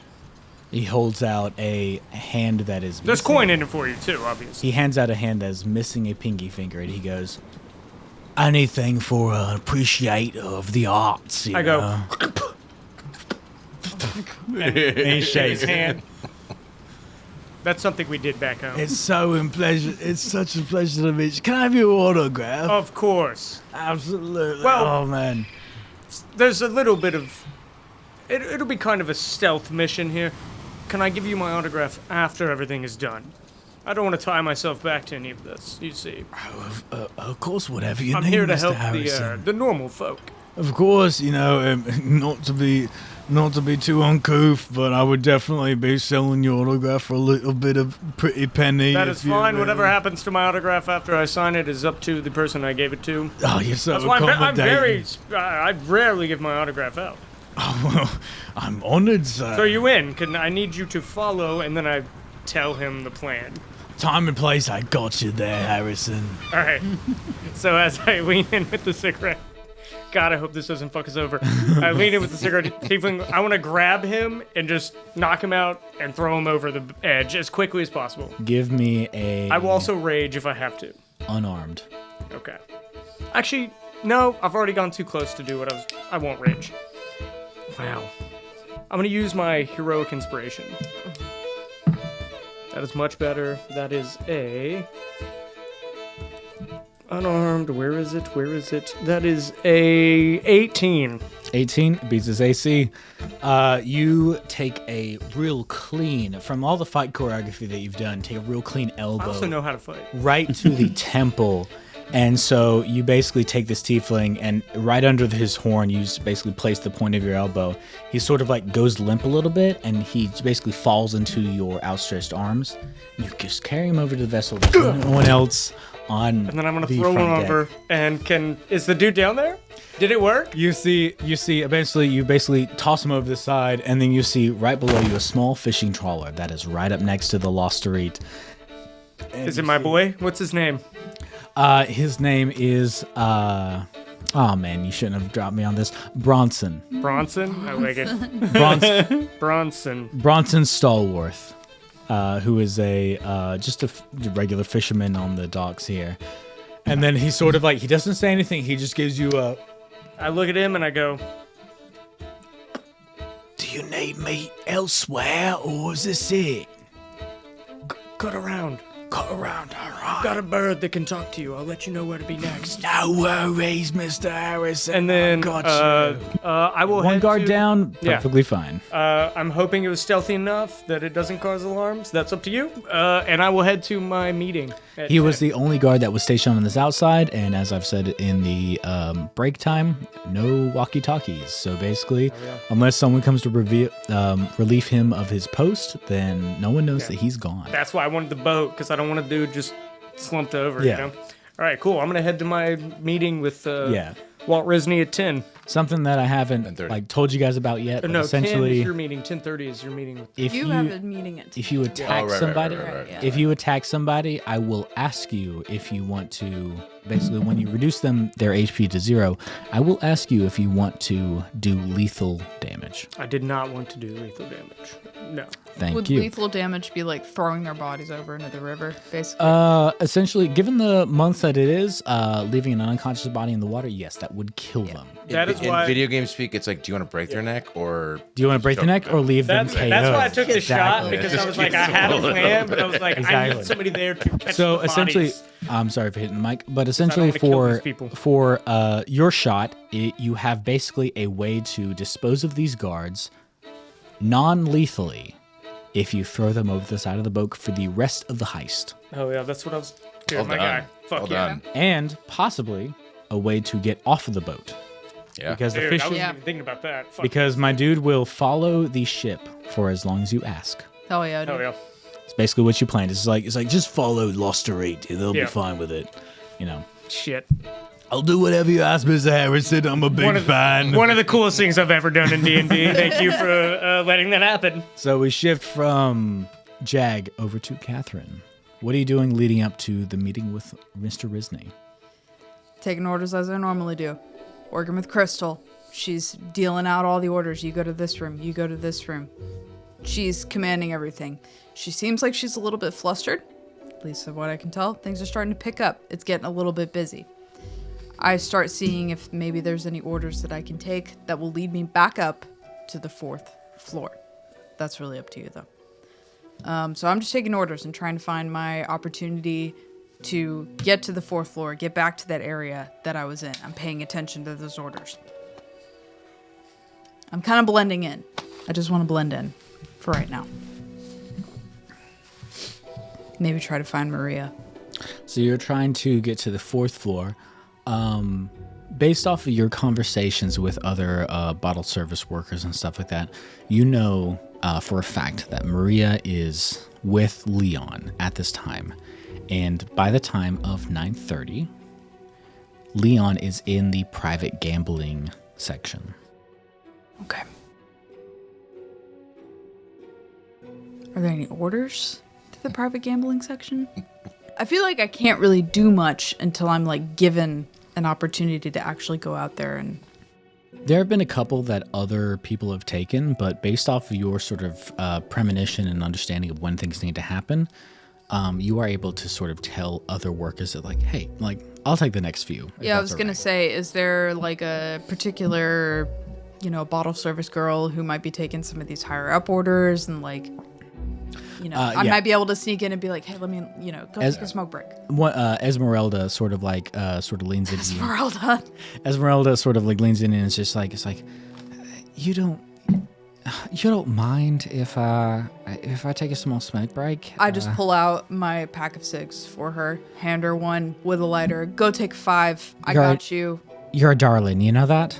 He holds out a hand that is There's coin in it for you, too, obviously. He hands out a hand that is missing a pinky finger, and he goes, "Anything for an appreciator of the arts, I go... and he shakes his hand. That's something we did back home. It's such a pleasure to meet you. Can I have your autograph? Of course. Absolutely. Well, oh man. There's a little bit of it'll be kind of a stealth mission here. Can I give you my autograph after everything is done? I don't want to tie myself back to any of this, you see. Of course, whatever you I'm need, here to Mr. help the normal folk. Of course, not to be too uncouth, but I would definitely be selling your autograph for a little bit of pretty penny. That is fine. Whatever happens to my autograph after I sign it is up to the person I gave it to. Oh, you're so accommodating. I rarely give my autograph out. Oh, well, I'm honored, sir. So you win. I need you to follow, and then I tell him the plan. Time and place, I got you there, Harrison. All right. So as I lean in with the cigarette, God, I hope this doesn't fuck us over. I lean in with the cigarette. I want to grab him and just knock him out and throw him over the edge as quickly as possible. Give me a... I will also rage if I have to. Unarmed. Okay. Actually, no, I've already gone too close to do what I won't rage. Wow. I'm going to use my heroic inspiration. That is much better. That is a... Unarmed, where is it? That is a 18. 18 beats his AC. You take a real clean, from all the fight choreography that you've done, take a real clean elbow. I also know how to fight. Right to the temple. And so you basically take this tiefling and right under his horn, you basically place the point of your elbow. He sort of like goes limp a little bit and he basically falls into your outstretched arms. You just carry him over to the vessel. There's no one else on. And then I'm going to throw him over. And is the dude down there? Did it work? You see, eventually you basically toss him over the side and then you see right below you a small fishing trawler that is right up next to the Austerity. Is it my boy? What's his name? His name is, oh man, you shouldn't have dropped me on this. Bronson. Bronson? I like it. Bronson. Bronson Stallworth, who is just a regular fisherman on the docks here. And then he sort of like, he doesn't say anything. He just gives you a... I look at him and I go, do you need me elsewhere or is this it? Cut around. Cut around, all right. I've got a bird that can talk to you. I'll let you know where to be next. No worries, Mr. Harrison. And then I will one head guard to, down, perfectly fine. I'm hoping it was stealthy enough that it doesn't cause alarms. That's up to you. And I will head to my meeting. He was the only guard that was stationed on this outside, and as I've said in the break time, no walkie-talkies. So basically, unless someone comes to relieve him of his post, then no one knows that he's gone. That's why I wanted the boat, because I don't want a dude just slumped over, you know? All right, cool. I'm going to head to my meeting with Walt Rizzney at 10. Something that I haven't told you guys about yet. No, essentially, 10 is your meeting. 10:30 is your meeting. If you have a meeting at 10. If you attack if you attack somebody, I will ask you if you want to. Basically, when you reduce their HP to 0, I will ask you if you want to do lethal damage. I did not want to do lethal damage. No. Would lethal damage be like throwing their bodies over into the river, basically? Essentially, given the month that it is, leaving an unconscious body in the water, yes, that would kill them. That is why in video game speak, it's like, do you want to break their neck or do you want to break their neck or leave them KO? That's why I took the shot, because I was like, I had a plan, but I was like, I need somebody there to catch the essentially, bodies. I'm sorry for hitting the mic, but essentially for your shot, you have basically a way to dispose of these guards non-lethally if you throw them over the side of the boat for the rest of the heist. Oh yeah, that's what I was doing, my guy. Fuck yeah. And possibly a way to get off of the boat. Yeah. Because Dude, the fishing, I wasn't even thinking about that. Fuck because my dude will follow the ship for as long as you ask. Oh yeah, dude. Oh yeah. It's basically what you planned. It's like just follow Austerity. They'll be fine with it. You know. Shit. I'll do whatever you ask, Mr. Harrison. I'm a big fan. One of the coolest things I've ever done in D&D. Thank you for letting that happen. So we shift from Jag over to Catherine. What are you doing leading up to the meeting with Mr. Rizzney? Taking orders as I normally do. Working with Crystal. She's dealing out all the orders. You go to this room. You go to this room. She's commanding everything. She seems like she's a little bit flustered. At least of what I can tell. Things are starting to pick up. It's getting a little bit busy. I start seeing if maybe there's any orders that I can take that will lead me back up to the 4th floor. That's really up to you, though. So I'm just taking orders and trying to find my opportunity to get to the 4th floor, get back to that area that I was in. I'm paying attention to those orders. I'm kind of blending in. I just want to blend in for right now. Maybe try to find Maria. So you're trying to get to the 4th floor. Based off of your conversations with other bottle service workers and stuff like that, you know for a fact that Maria is with Leon at this time. And by the time of 9:30, Leon is in the private gambling section. Okay. Are there any orders to the private gambling section? I feel like I can't really do much until I'm like given an opportunity to actually go out there and... There have been a couple that other people have taken, but based off of your sort of premonition and understanding of when things need to happen, you are able to sort of tell other workers that like, hey, like, I'll take the next few. Yeah, I was going to say, is there like a particular, bottle service girl who might be taking some of these higher up orders and like... I might be able to sneak in and be like, hey, let me, go take a smoke break. Esmeralda sort of leans into Esmeralda. Esmeralda sort of like leans in and it's like, you don't, You don't mind if I take a small smoke break? I just pull out my pack of cigs for her, hand her one with a lighter. Go take 5. I got you. You're a darling, you know that?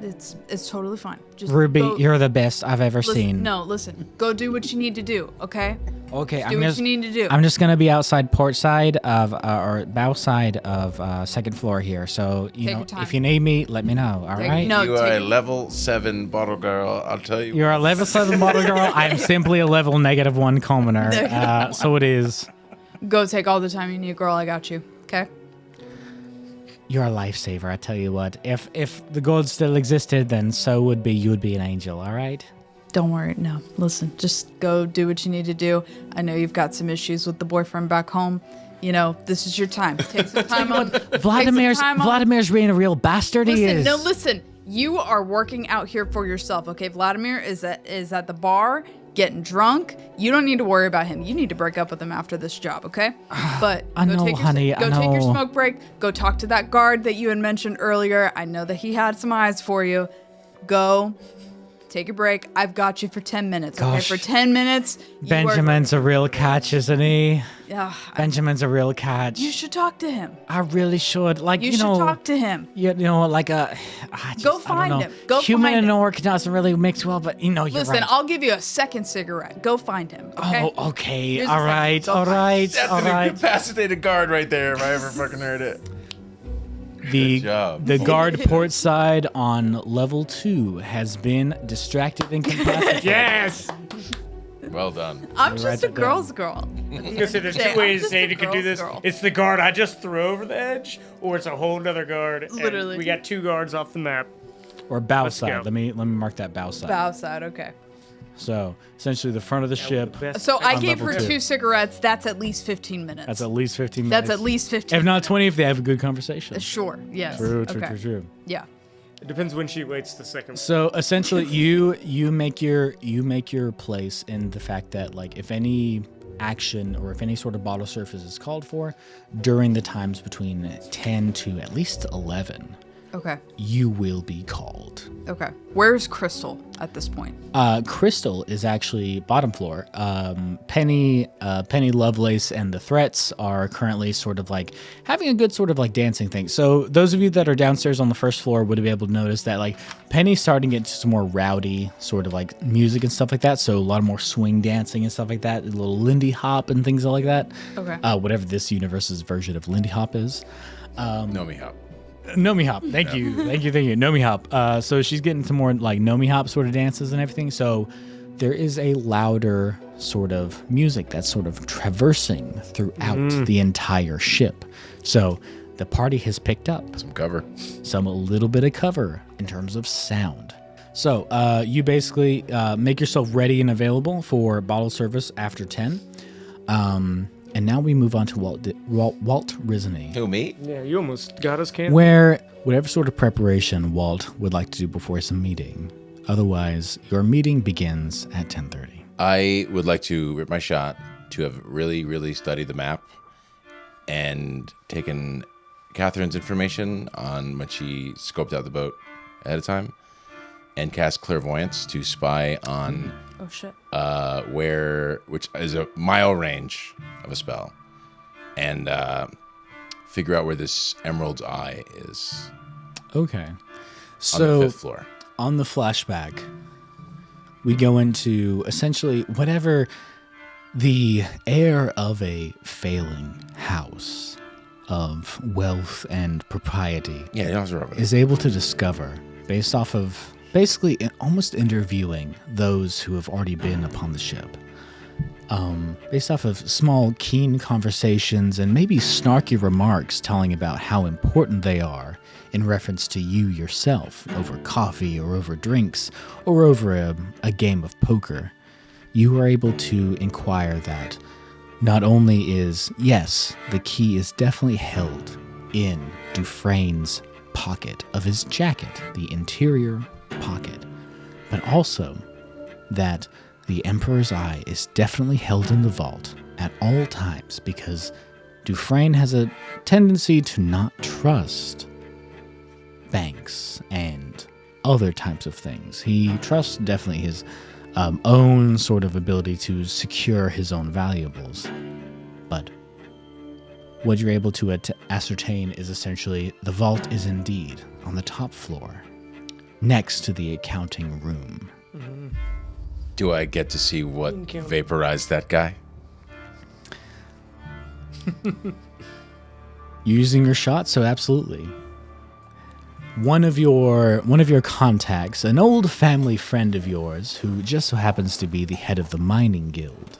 It's totally fine. Just Ruby, go, you're the best I've ever seen. No, listen. Go do what you need to do, okay? Okay, Do what you need to do. I'm just gonna be outside port side of or bow side of second floor here. So Take your time. if you need me, let me know. All right. No, You are a take- level 7 bottle girl. I'll tell you. You're a level 7 bottle girl. I'm simply a level -1 commoner. So it is. Go take all the time you need, girl. I got you. Okay? You're a lifesaver. I tell you what. If the gods still existed, then so would be you would be an angel. All right. Don't worry. No, listen. Just go do what you need to do. I know you've got some issues with the boyfriend back home. You know, this is your time. Take some time on. Vladimir's being a real bastard. He is. Listen. You are working out here for yourself, okay? Vladimir is at the bar getting drunk. You don't need to worry about him. You need to break up with him after this job, okay? But I know, honey. Go take your smoke break. Go talk to that guard that you had mentioned earlier. I know that he had some eyes for you. Go. Take a break. I've got you for 10 minutes, okay? Gosh. For 10 minutes. Benjamin's a real catch, isn't he? Yeah. Benjamin's a real catch. You should talk to him. I really should. Like, You you should know, talk to him. you know, like a. Go find him. Go Human find and him. orc doesn't really mix well, but you know, you're Listen, right. I'll give you a second cigarette. Go find him, okay? Oh, okay. Here's All the right. second. Go All find right. That's All an right. incapacitated guard right there, if I ever fucking heard it. The Good job. the guard port side on level 2 has been distracted and incapacitated. Yes! Well done. I'm write just a that down. girl's girl. There's Jay, two I'm ways just a Hayden can do girl's this. girl. It's the guard I just threw over the edge, or it's a whole nother guard. and Literally. we got 2 guards off the map. Or bow Let's side. go. Let me mark that bow side. Bow side, okay. So essentially, the front of the ship. So I On gave her level 2. 2 cigarettes. That's at least 15 minutes. That's at least 15 minutes. That's at least 15. If not 20, if they have a good conversation. Sure. Yes. True. Okay. Yeah. It depends when she waits the second. So essentially, you make your place in the fact that, like, if any action or if any sort of bottle surface is called for during the times between 10 to at least 11, Okay. you will be called. Okay. Where's Crystal at this point? Crystal is actually bottom floor. Penny Lovelace and the Threats are currently sort of like having a good sort of like dancing thing. So those of you that are downstairs on the first floor would be able to notice that like Penny's starting to get into some more rowdy sort of like music and stuff like that. So a lot more swing dancing and stuff like that. A little Lindy Hop and things like that. Okay. Whatever this universe's version of Lindy Hop is. Nomi Hop. Nomi Hop. Thank you. Nomi Hop. So she's getting some more like Nomi Hop sort of dances and everything. So there is a louder sort of music that's sort of traversing throughout the entire ship. So the party has picked up Some cover. a little bit of cover in terms of sound. So you basically make yourself ready and available for bottle service after 10. And now we move on to Walt Rizzney. Who, me? Yeah, you almost got us, Cam. Where whatever sort of preparation Walt would like to do before some meeting. Otherwise, your meeting begins at 10:30. I would like to rip my shot to have really, really studied the map and taken Catherine's information on when she scoped out the boat ahead of time and cast clairvoyance to spy on Oh shit. which is a mile range of a spell, and figure out where this Emerald's Eye is Okay. on the So 5th floor. on the flashback, we go into essentially whatever the heir of a failing house of wealth and propriety Yeah, that was right. is able to discover based off of basically almost interviewing those who have already been upon the ship. Based off of small, keen conversations and maybe snarky remarks telling about how important they are in reference to you yourself over coffee or over drinks or over a game of poker, you are able to inquire that not only is, yes, the key is definitely held in Dufresne's pocket of his jacket, the interior pocket, but also that the Emperor's Eye is definitely held in the vault at all times because Dufresne has a tendency to not trust banks and other types of things. He trusts definitely his own sort of ability to secure his own valuables. But what you're able to ascertain is essentially the vault is indeed on the top floor, next to the accounting room. Do I get to see what vaporized that guy? Using your shot, so absolutely. One of your contacts, an old family friend of yours, who just so happens to be the head of the mining guild.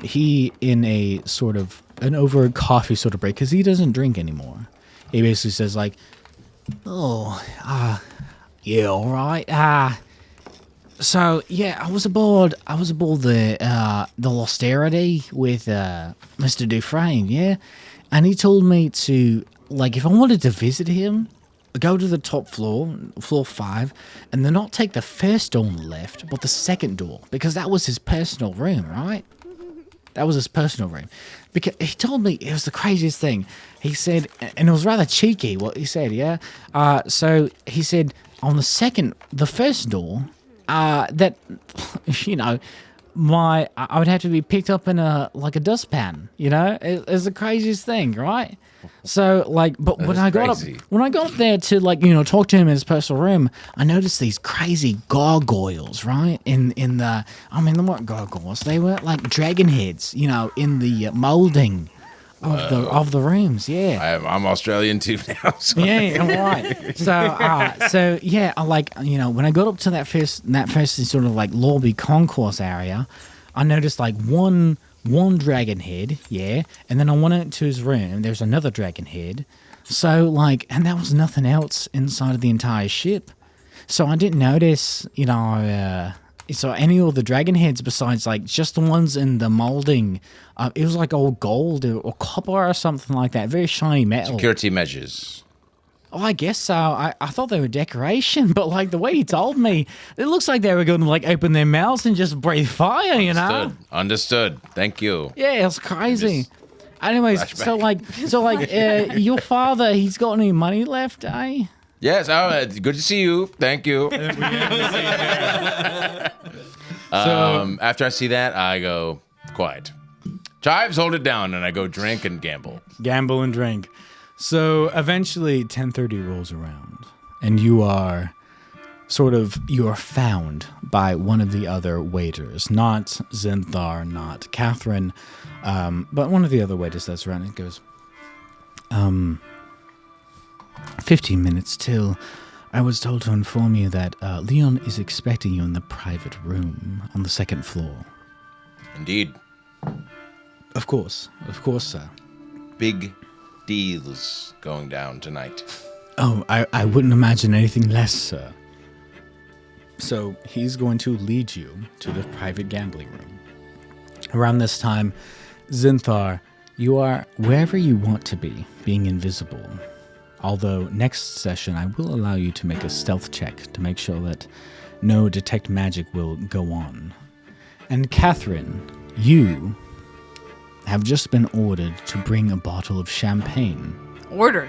He, in a sort of an over coffee sort of break, because he doesn't drink anymore. He basically says like, yeah, all right. So yeah, I was aboard the Austerity with Mr. Dufresne, yeah, and he told me to, like, if I wanted to visit him, go to the top floor, floor 5, and then not take the first door on the left, but the second door, because that was his personal room, right? That was his personal room. Because he told me, it was the craziest thing. He said, and it was rather cheeky what he said, yeah? So he said, on the first door, that, you know, I would have to be picked up in a dustpan, you know? It's the craziest thing, right? So, like, but when I got up there to, like, you know, talk to him in his personal room, I noticed these crazy gargoyles, right? In the, I mean, they weren't gargoyles, they were like dragon heads, you know, in the molding of the rooms, yeah. I'm Australian too now. So. Yeah, right. So yeah, I, like, you know, when I got up to that first sort of like lobby concourse area, I noticed like one dragon head, yeah, and then I went into his room. There's another dragon head. So like, and there was nothing else inside of the entire ship. So I didn't notice, you know, so any of the dragon heads besides like just the ones in the molding. It was like old gold or copper or something like that. Very shiny metal. Security measures. Oh, I guess so. I thought they were decoration, but like the way he told me, it looks like they were going to like open their mouths and just breathe fire, you know? Understood. Thank you. Yeah, it was crazy. Anyways, flashback. so like, your father, he's got any money left, eh? Yes, good to see you. Thank you. After I see that, I go, quiet. Chives, hold it down, and I go drink and gamble. Gamble and drink. So eventually 10:30 rolls around, and you are found by one of the other waiters, not Zinthar, not Catherine, but one of the other waiters that's around and goes, 15 minutes till. I was told to inform you that Leon is expecting you in the private room on the second floor. Indeed. Of course, sir. Big deals going down tonight. Oh, I wouldn't imagine anything less, sir. So he's going to lead you to the private gambling room. Around this time, Zinthar, you are wherever you want to be, being invisible. Although next session I will allow you to make a stealth check to make sure that no detect magic will go on. And Catherine, you have just been ordered to bring a bottle of champagne. Ordered?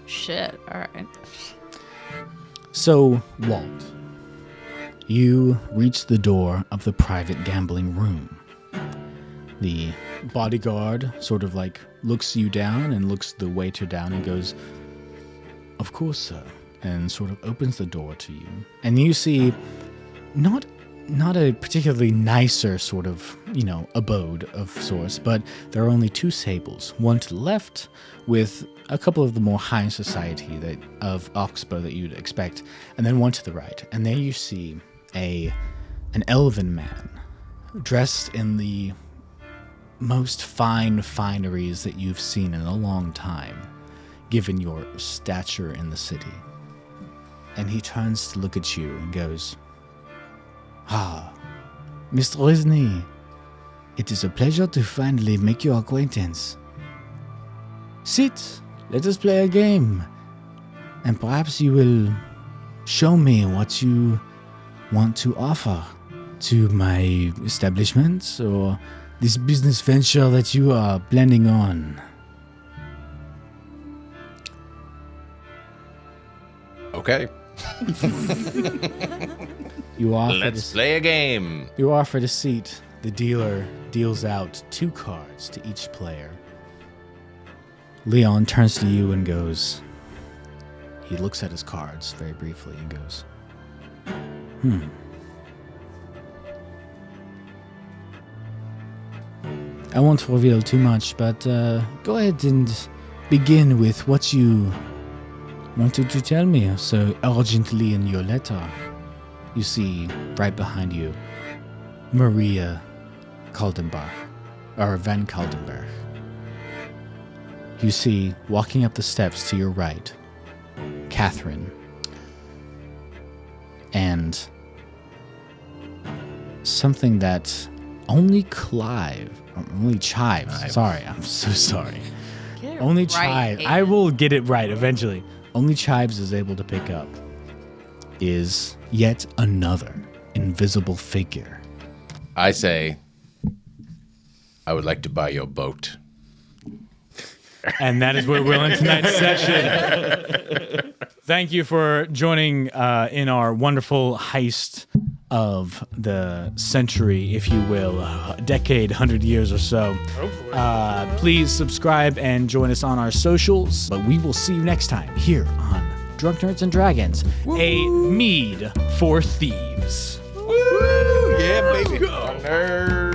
Shit, alright. So, Walt, you reach the door of the private gambling room. The bodyguard sort of like looks you down and looks the waiter down and goes, "Of course, sir," and sort of opens the door to you. And you see not a particularly nicer sort of, you know, abode of sorts, but there are only 2 tables, one to the left with a couple of the more high society of Oxbow that you'd expect, and then one to the right. And there you see an elven man dressed in the most fine fineries that you've seen in a long time, given your stature in the city. And he turns to look at you and goes, "Ah, Mr. Rizzney, it is a pleasure to finally make your acquaintance. Sit, let us play a game, and perhaps you will show me what you want to offer to my establishment or this business venture that you are planning on." Okay. You offer Let's play a game. You offer the seat. The dealer deals out 2 cards to each player. Leon turns to you and goes... He looks at his cards very briefly and goes, I won't reveal too much, but go ahead and begin with what you wanted to tell me so urgently in your letter. You see, right behind you, Maria Kaldenbach, or Van Kaldenberg. You see, walking up the steps to your right, Catherine, and something that only Chives, sorry, I'm so sorry. Only Chives, I will get it right eventually. Only Chives is able to pick up is yet another invisible figure. I say, I would like to buy your boat. And that is where we'll end tonight's session. Thank you for joining in our wonderful heist of the century, if you will, decade, 100 years or so. Please subscribe and join us on our socials. But we will see you next time here on Drunk Nerds and Dragons, a Meed for Thieves. Woo! Yeah, baby. Nerd.